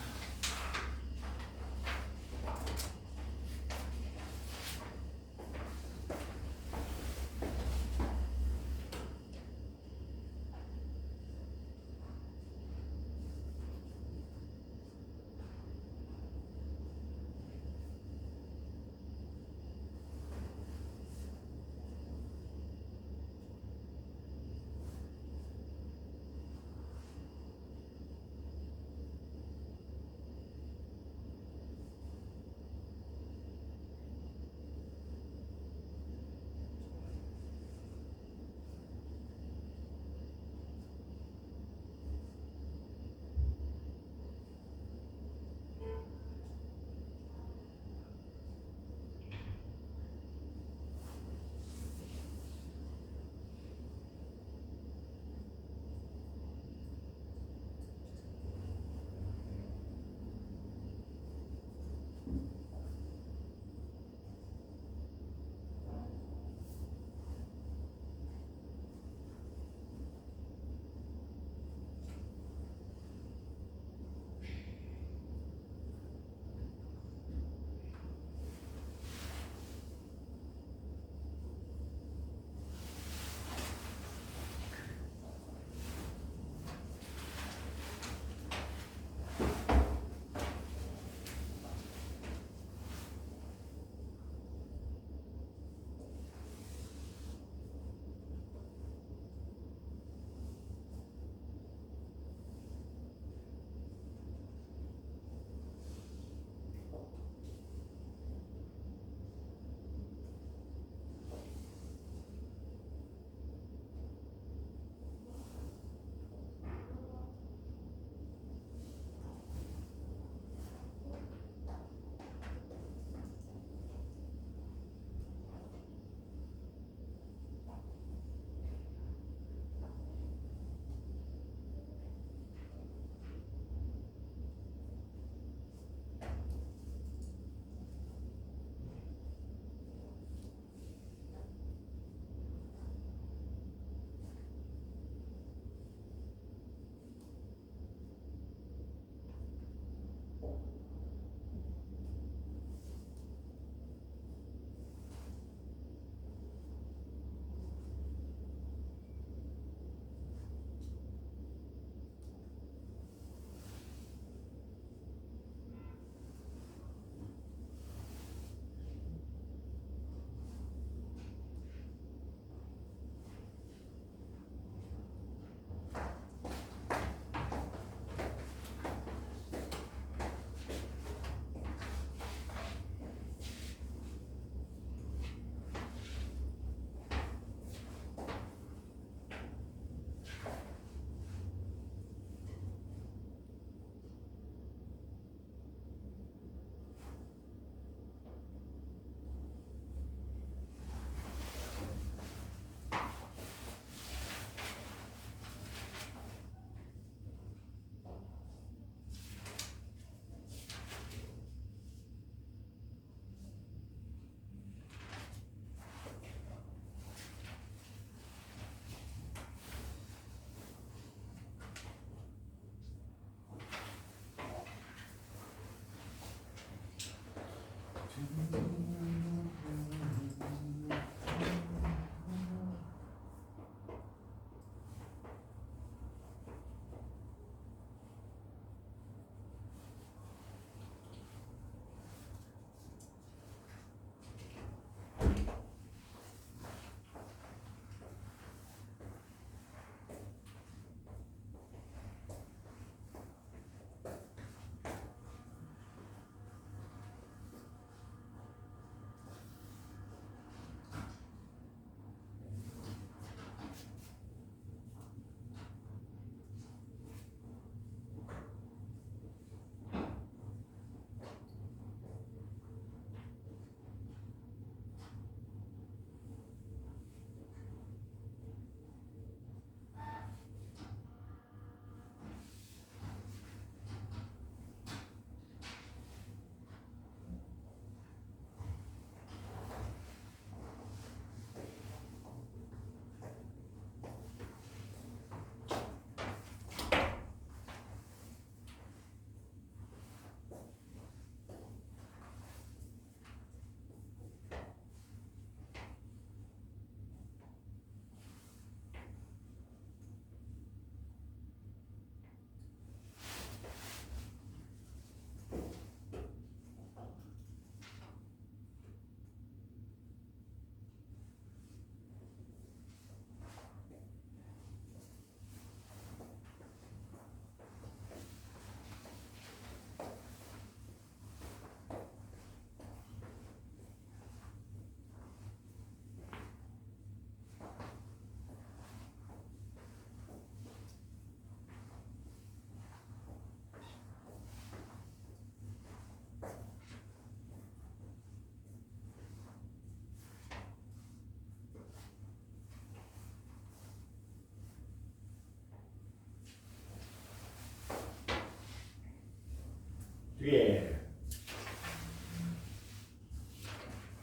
예.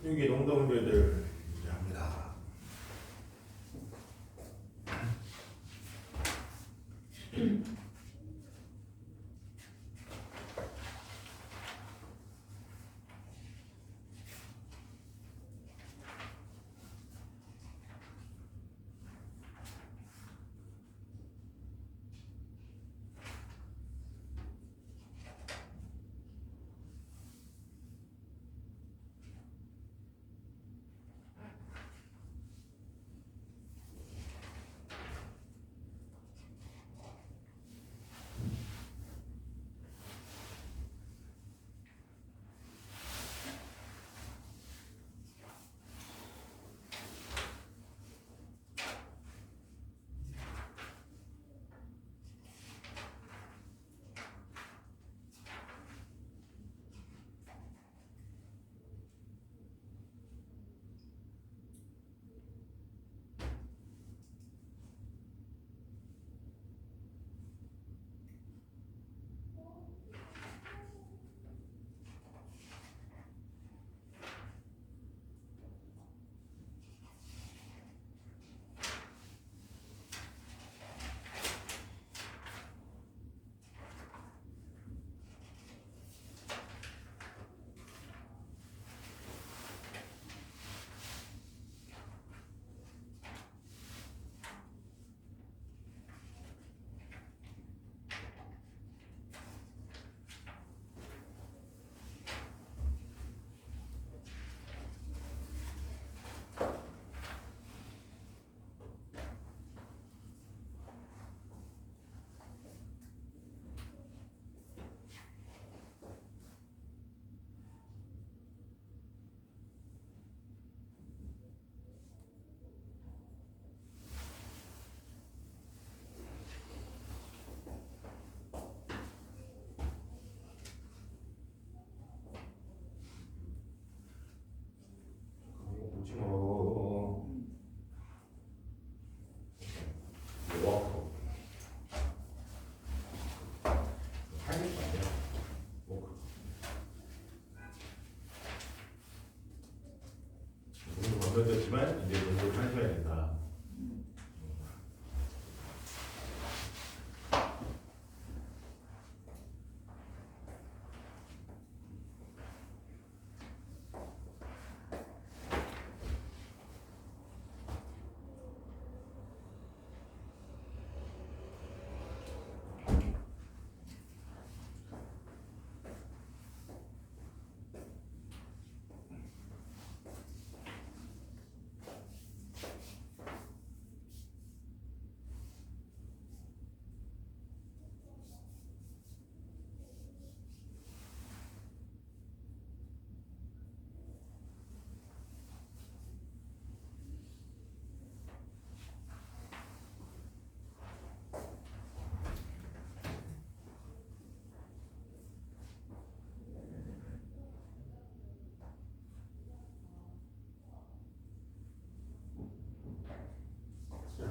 여기 농도 문제들 이제 합니다. 오징어 워커 할게 아니야. 워커 오늘 건너졌지만 이제 공부를 하셔야 된다.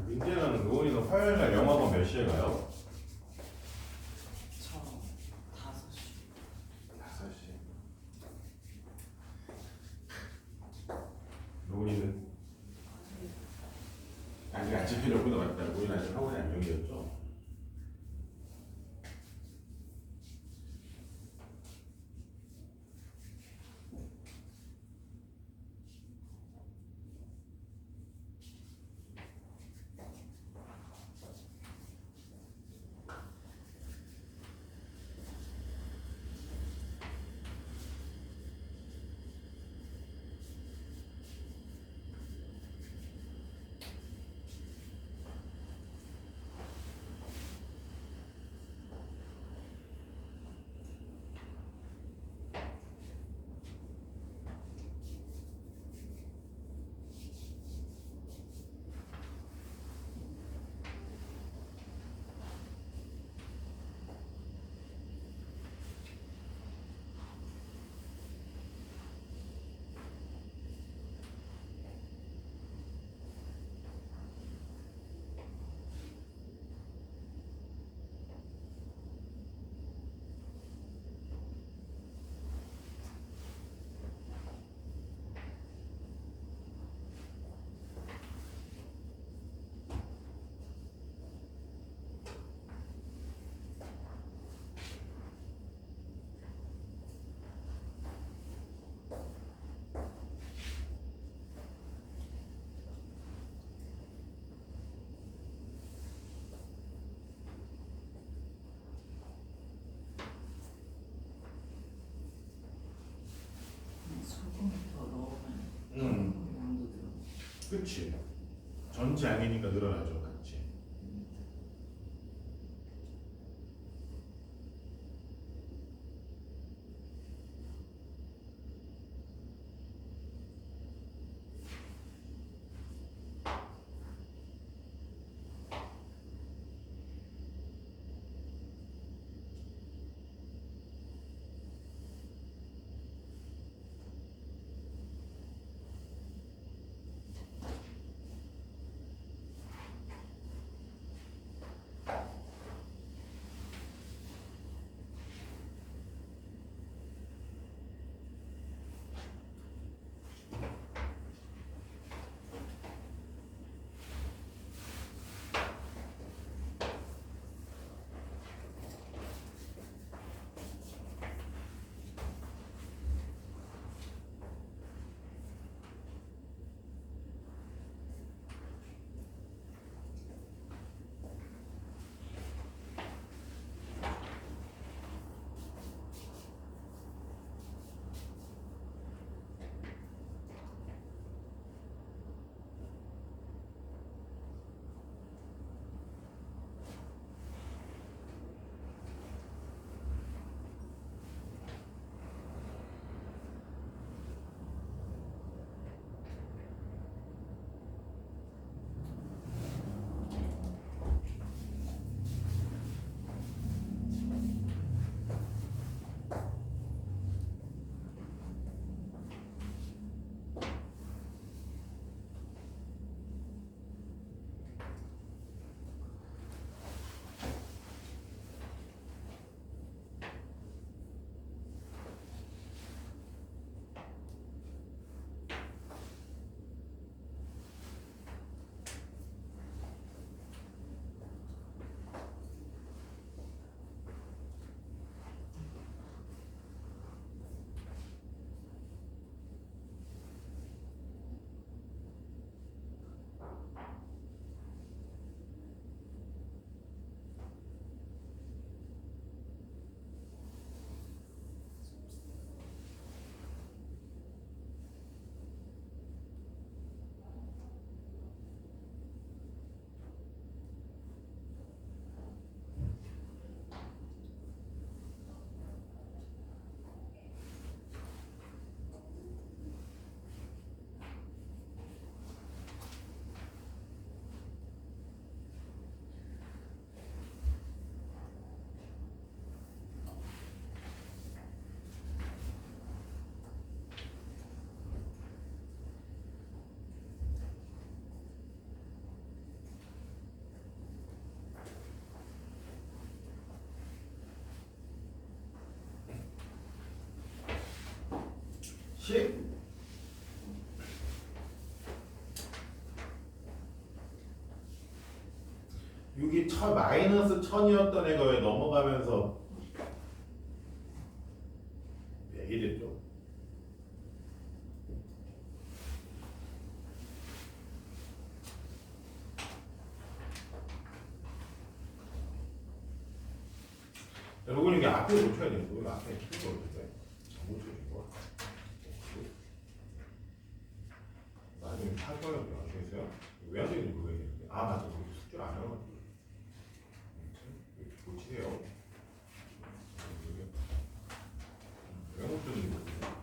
민재는 노은이는 화요일날 영화관 몇 시에 가요? 저 5시. 5시. 노은이는 아직 안 집히려고 나왔다. 노은이는 아직 학원이 안정이었죠? 그치. 전체 양이니까 늘어나죠, 같이. 십. 여기 마이너스 1000이었던 애가 왜 넘어가면서 100이 됐죠? 여러분 이게 앞에 놓쳐야 되는 거예요. 앞에 찍어 놓을까요? 못 쳐준 거. 나중에 사줘야 돼요. 아시겠어요? 왜 안 되는지 모르겠는데. 아 맞아. 우리 숙제를 안 해가지고. 이렇게 고치세요. 왜 못 주는지 모르겠어요.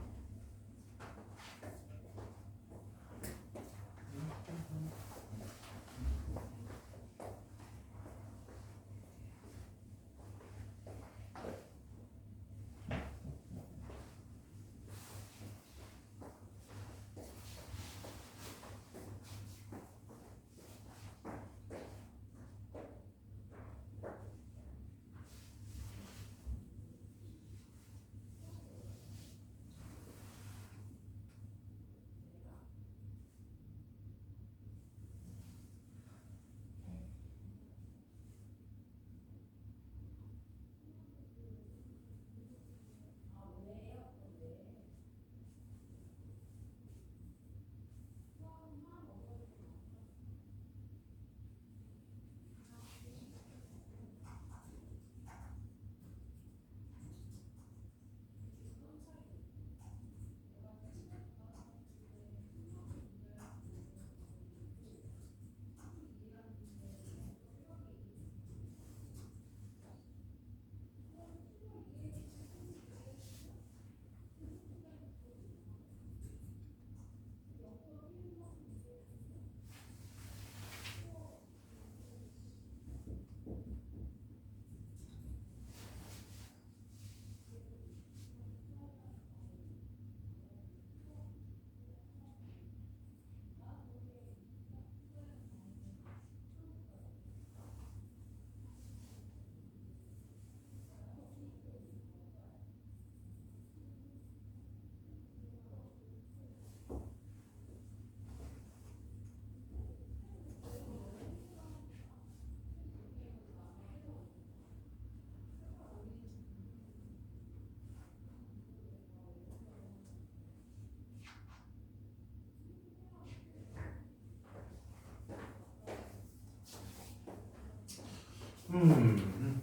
음.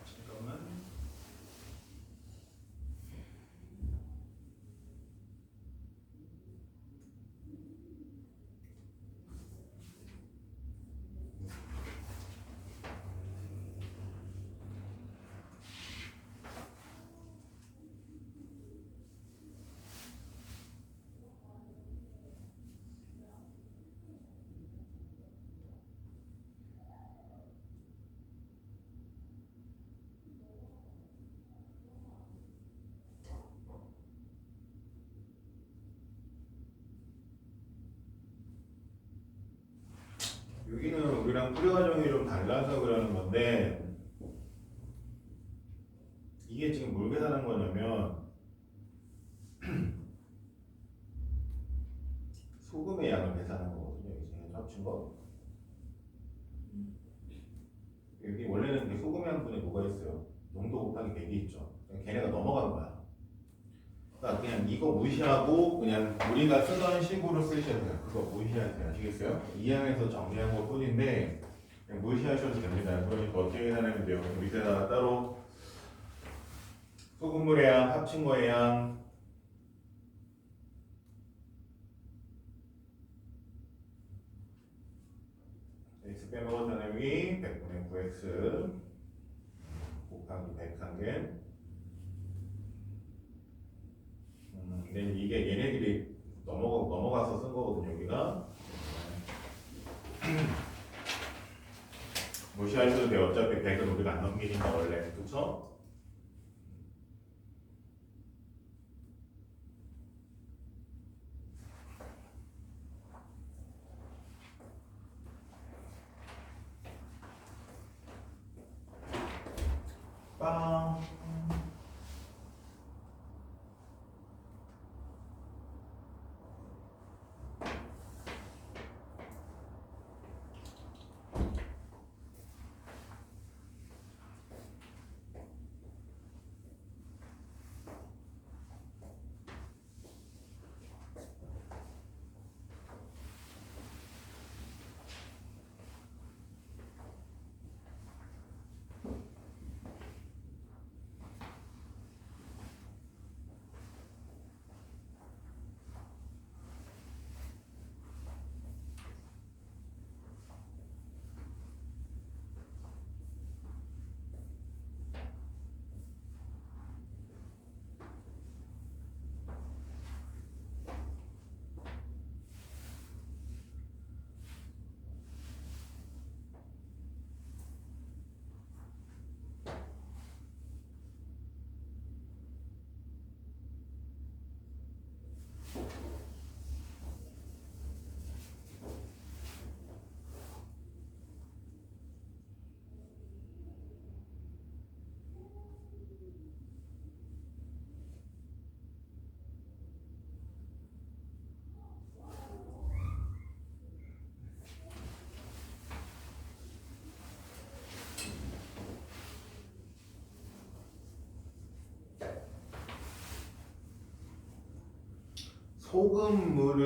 잠깐만. 여기는 우리랑 풀이 과정이 좀 달라서 그러는 건데 이게 지금 뭘 계산한 거냐면 소금의 양을 계산한 거거든요. 이제 합친 거. 여기 원래는 이제 소금의 양분에 뭐가 있어요? 농도 곱하기 100이 있죠. 걔네가 넘어간 거야. 그러니까 그냥 이거 무시하고 그냥 우리가 쓰던 식으로 쓰셔도 돼요. 그거 무시하세요. 아시겠어요? 이 항에서 정리한 것 뿐인데 그냥 무시하셔도 됩니다. 그러니까 어떻게 계산하면 돼요? 밑에다가 따로 소금물의 양, 합친 거의 양 x 빼먹었다는 위 100분의 9x 곱하기 100한 근데 이게 얘네들이 넘어가서 쓴 거거든요, 여기가. 무시하셔도 돼요. 어차피 100은 우리가 안 넘기니까 원래. 그쵸? 빵.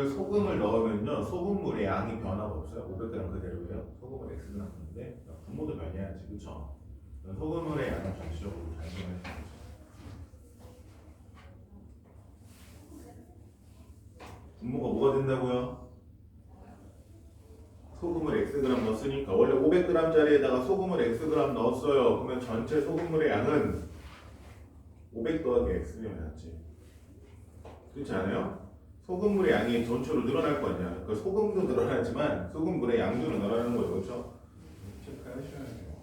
소금을 넣으면요 소금물의 양이 변화가 없어요. 500g 그대로예요. 소금을 X를 넣는데 분모도 변해야지, 그렇죠? 소금물의 양은 전체적으로 잘 변해야 되죠. 분모가 뭐가 된다고요? 소금을 Xg 넣었으니까 원래 500g짜리에다가 소금을 Xg 넣었어요. 그러면 전체 소금물의 양은 500 더하기 X면 맞지? 그렇지 않아요? 소금물의 양이 전체로 늘어날 거 아니야. 그 소금도 늘어나지만 소금물의 양도 늘어나는 거죠, 그렇죠? 체크하셔야 돼요.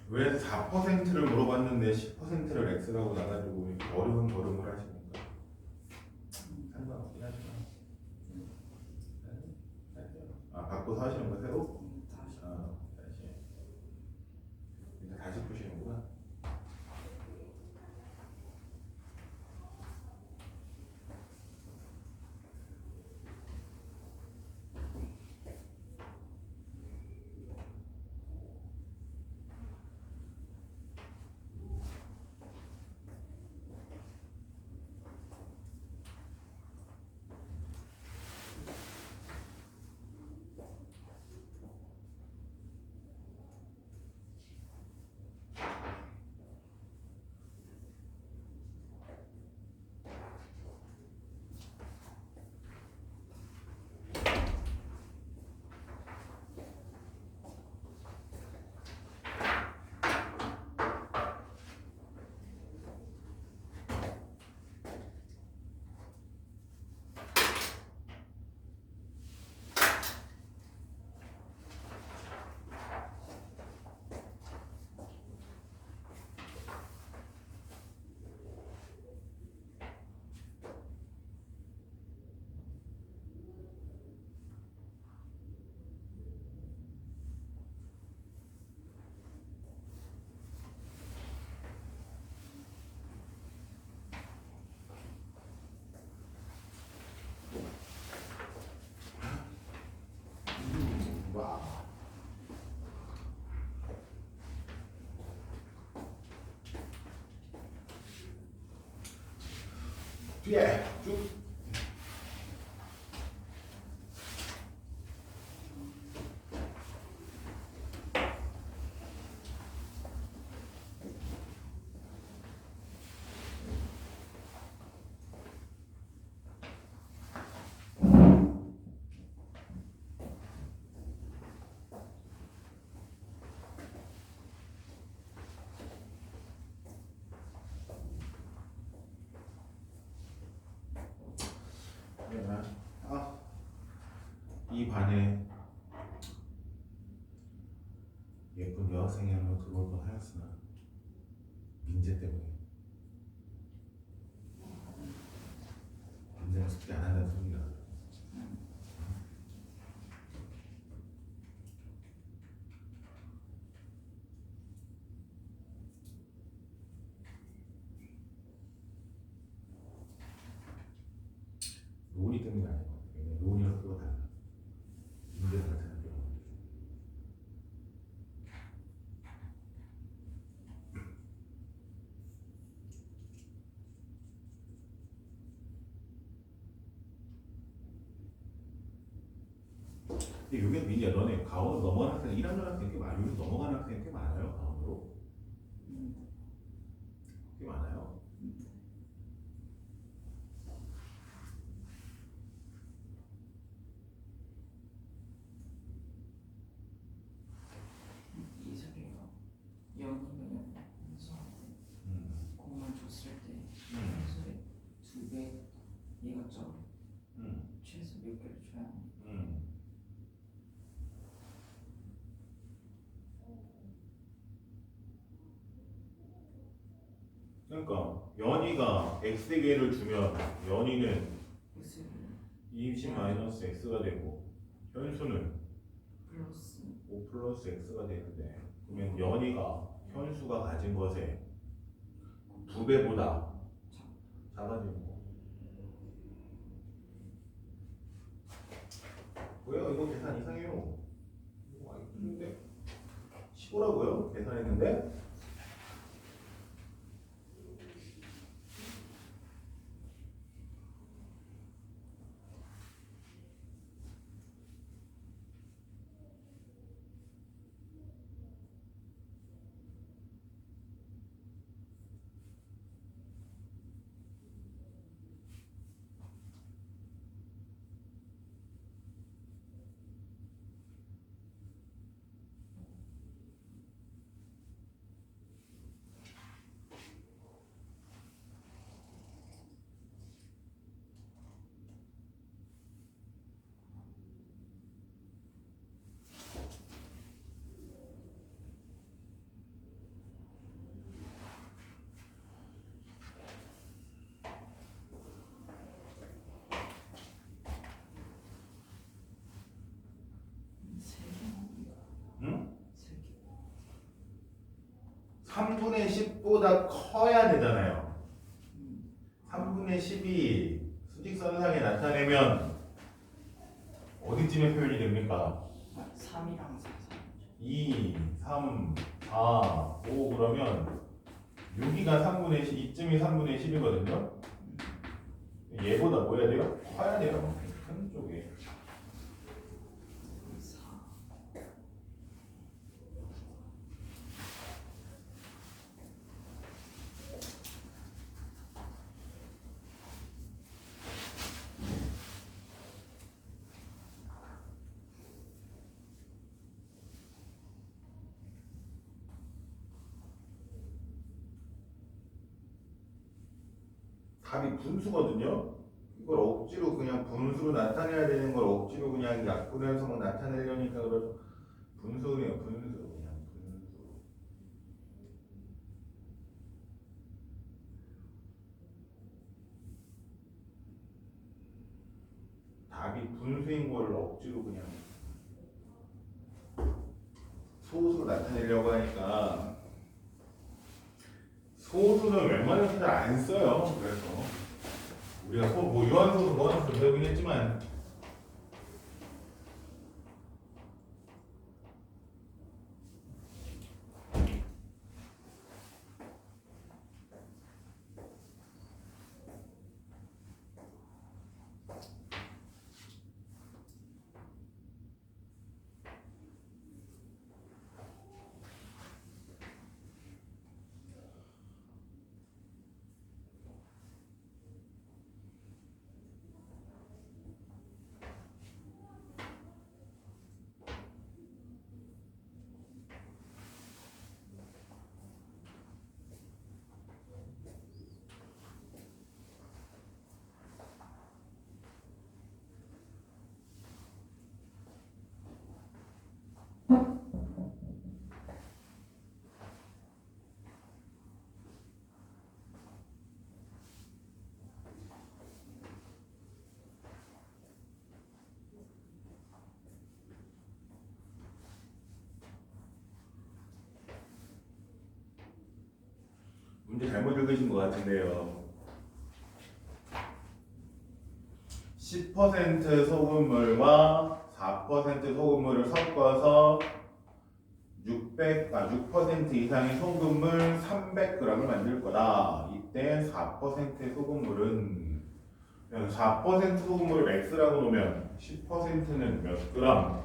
왜 4%를 물어봤는데 10%를 X라고 나가지고 이렇게 어려운 걸음을 하십니까? 상관없긴 하지만. 아, 바꿔서 하시는 거 새로? 다시. 다시. 이제 다시 푸시는구나. 예, 쭉. 아, 이 반에 예쁜 여학생이 한 명 들어올 뻔 하였으나 민재 때문에 민재가 숙제 안 한다는 소리가. 노은이 때문이 아니고 노은이랑 학교가 달라. 민재랑 같은 학교가. 근데 여기 민지야, 너네 가온으로 넘어가는 학생 1학년 학생 꽤 많아요. 여기 넘어가는 학생 꽤 많아요. 가온으로 꽤 많아요. 이슬이가 연희는 현수한테 공을 줬을 때 현수의 2배 얘가 좀 최소 몇 개를 줘야 하는. 그러니까 연희가 x개를 주면 연희는 X를 20 마이너스 x가 되고 현수는 플러스 5 플러스 x가 되는데, 그러면 연희가 현수가 가진 것의 2배보다 작아지는 거. 뭐야, 이거 계산 이상해요. 이거 많이 틀린데 15라고요? 계산했는데. 응? 3분의 10보다 커야 되잖아요. 3분의 10이 수직선상에 나타내면 어디쯤에 표현이 됩니까? 3이랑 4, 2, 3, 4, 5 그러면 여기가 3분의 10, 이쯤이 3분의 10이거든요. 얘보다 뭐 해야 돼요? 커야 돼요. 큰 쪽에. 4. 답이 분수거든요. 이걸 억지로 그냥 분수로 나타내야 되는 걸 억지로 그냥 약분해서 나타내려니까 그러죠. 분수예요, 분수. 그냥 분수. 답이 분수인 걸 억지로 그냥 소수로 나타내려고 하니까 소수는 웬만해서 잘 안 써요. 그래서 우리가 뭐 유한소수 뭐하는 소 배우긴 했지만 문제 잘못 읽으신 것 같은데요. 10% 소금물과 4% 소금물을 섞어서 6% 이상의 소금물 300g을 만들 거다. 이때 4% 소금물은 4% 소금물을 x라고 놓으면 10%는 몇 그램?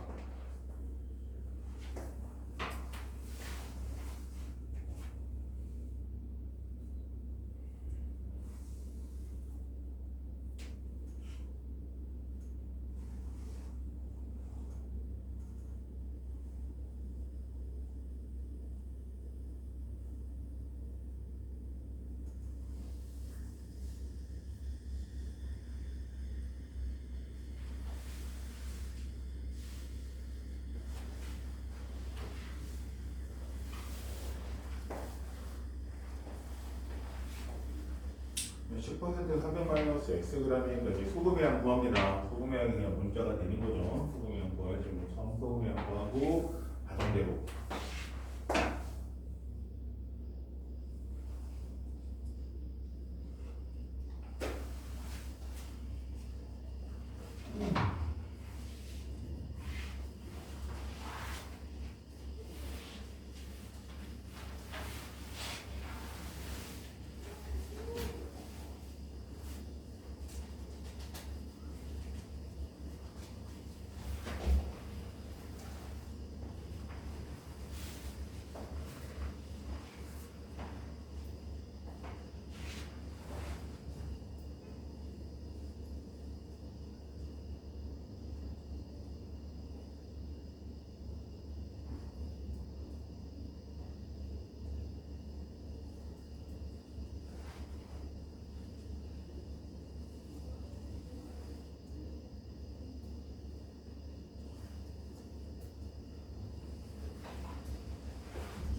(10%) 300-xg이니까 이제 소금의 양 구합니다. 소금의 양이 그냥 문자가 되는 거죠. 소금의 양 구하지 뭐 소금의 양 구하고 가정대로.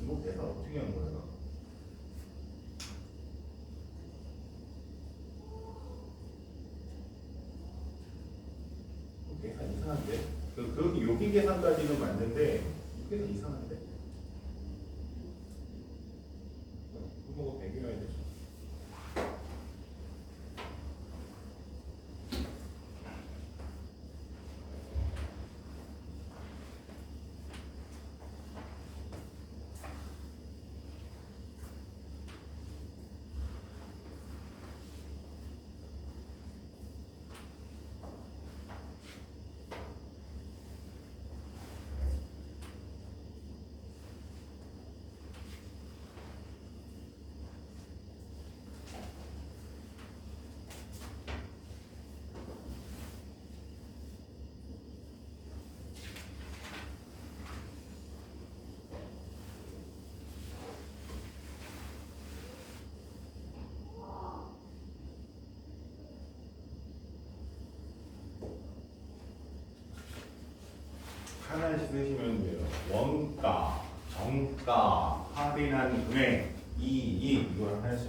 이거 내가 어떻게 한 거야? 계산 이상한데? 여기 계산까지는 맞는데 이 계산 이상한데? 부모가 100이어야 되죠. 하나씩 쓰시면 돼요. 원가, 정가, 할인한 금액, 이익 이걸 하나씩.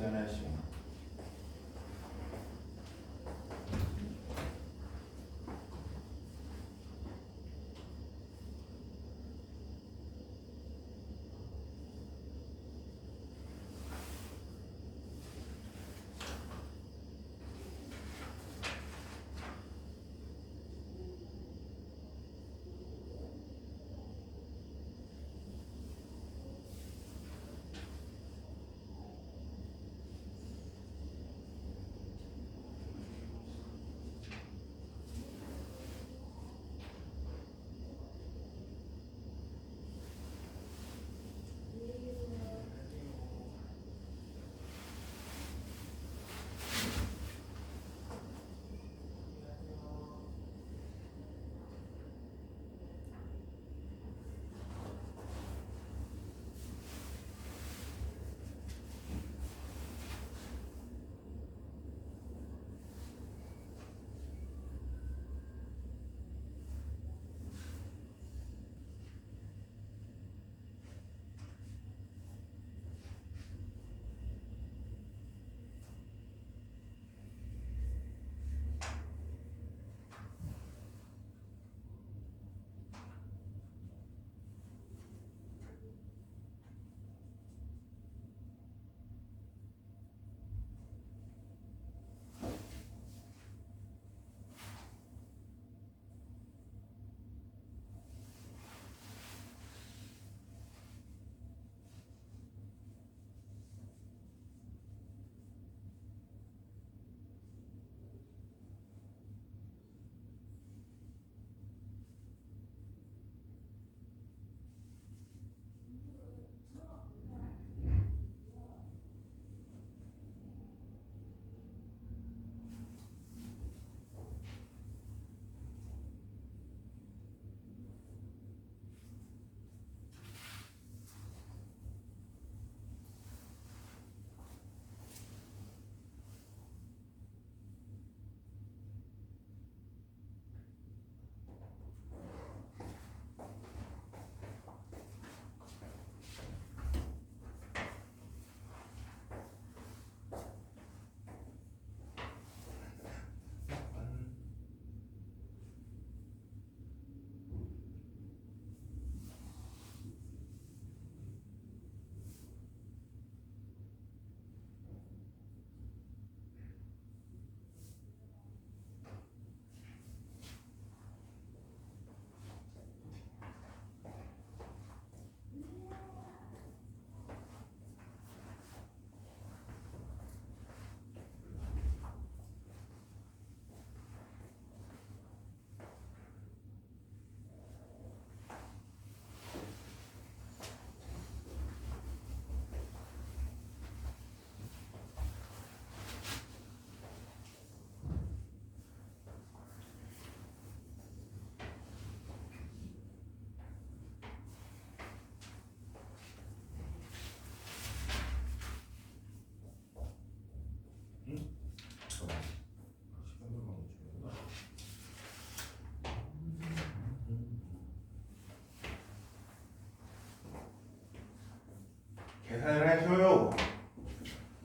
계산을 하셔요.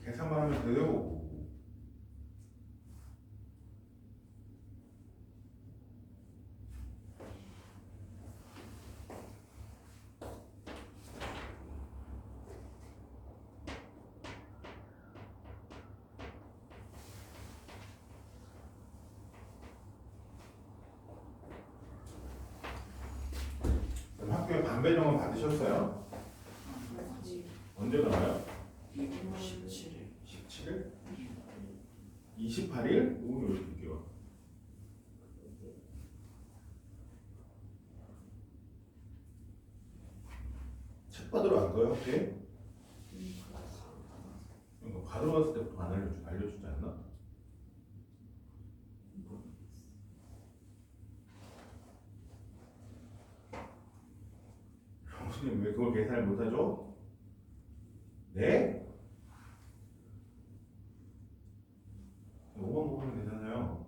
계산만 하면 돼요. 그럼 학교에 반배정은 받으셨어요? 아직 언제 나와요? 2월 17일 17일? 28일? 오늘 왜 이렇게 와? 책 받으러 안 가요 학교에? 이거 받으러 갔을 때부터 안 알려주지 않나? 형수님 왜 그걸 계산을 못하죠? 네? 5번 보면 되잖아요.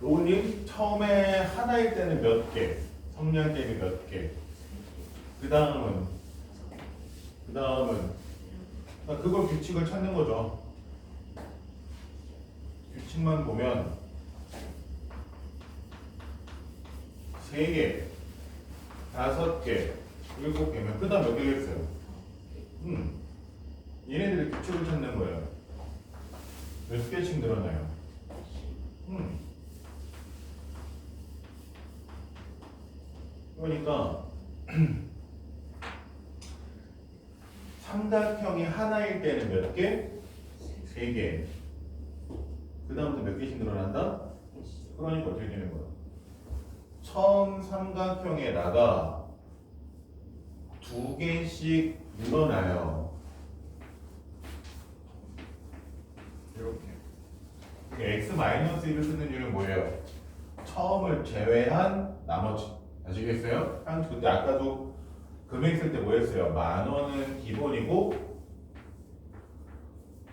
로우님 처음에 하나일 때는 몇 개? 성량 갭이 몇 개? 그 다음은 그러니까 그걸 규칙을 찾는 거죠. 규칙만 보면 3개, 5개, 7개면 그 다음 몇 개겠어요? 얘네들이 규칙을 찾는 거예요. 몇 개씩 늘어나요? 그러니까 삼각형이 하나일 때는 몇 개? 3개. 그 다음부터 몇 개씩 늘어난다? 그러니까 어떻게 되는 거야? 처음 삼각형에다가 2개씩 늘어나요. 이렇게. x-1을 쓰는 이유는 뭐예요? 처음을 제외한 나머지. 아시겠어요? 근데 아까도 금액 쓸 때 뭐 했어요? 10,000원은 기본이고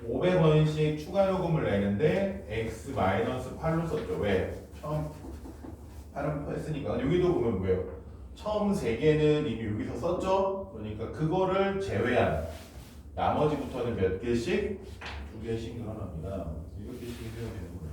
500원씩 추가 요금을 내는데 x-8로 썼죠. 왜? 처음 8은 했으니까. 여기도 보면 뭐예요? 처음 3개는 이미 여기서 썼죠? 그러니까 그거를 제외한 나머지부터는 몇 개씩? 2개씩 늘어납니다. 이렇게 해야 되는 거예요.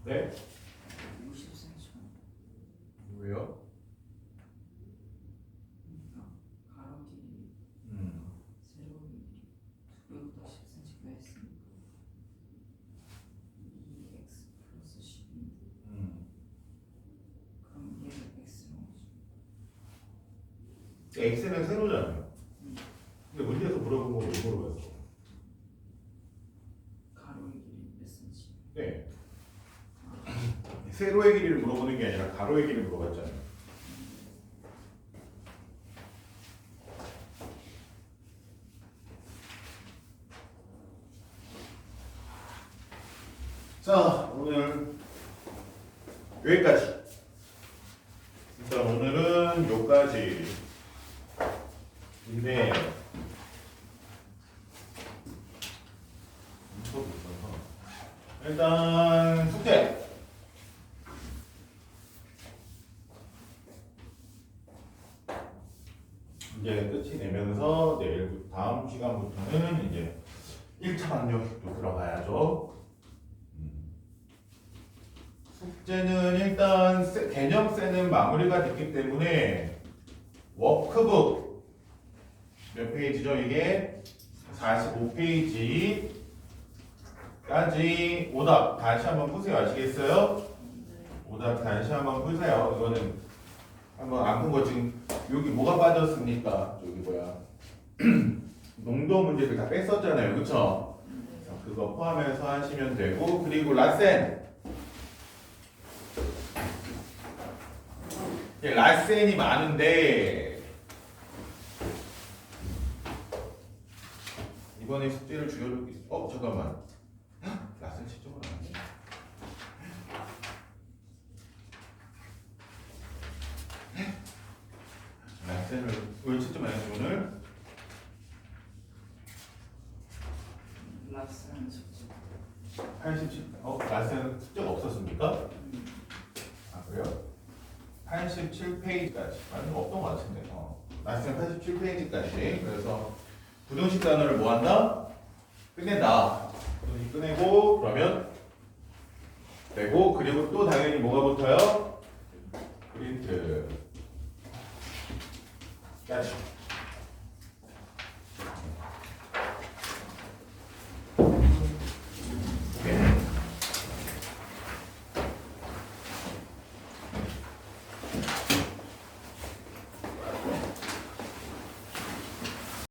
네? 50cm. 왜요? 그러니까 가로 길이 음. 세로 길이 2배보다 10cm가 있으니까 2x 플러스 10인데 그럼 얘를 x로 하죠. x는 세로잖아요. 근데 문제에서 물어본 건 왜 물어봤어? 가로의 길이 몇 cm? 네. 세로의 길이를 물어보는 게 아니라 가로의 길이를 물어봤잖아요. 자, 오늘 여기까지. 일단 오늘은 여기까지. 근데 일단 숙제. 이제 끝이 되면서 내일 다음 시간부터는 이제 1차 방정식도 들어가야죠. 숙제는 일단 개념세는 마무리가 됐기 때문에 워크북 몇 페이지죠 이게? 45페이지까지 오답 다시 한번 푸세요. 아시겠어요? 오답 다시 한번 푸세요. 이거는 한번 안 푼 거 지금 여기 뭐가 빠졌습니까? 여기 뭐야? 농도 문제를 다 뺐었잖아요. 그쵸? 그거 포함해서 하시면 되고 그리고 라센 라센이 많은데 이번에 숙제를 줄여놓고 잠깐만 라센 채점을 안 해. 라센을 왜 채점 안 했지 오늘? 라센 숙제. 87 라센 숙제가 없었습니까? 아 그래요? 87페이지까지 아니 없던 것 같은데 라센 87페이지까지 그래서 부등식 단어를 뭐 한다? 끝낸다. 부등식 끝내고 그러면 되고 그리고 또 당연히 뭐가 붙어요? 프린트 까지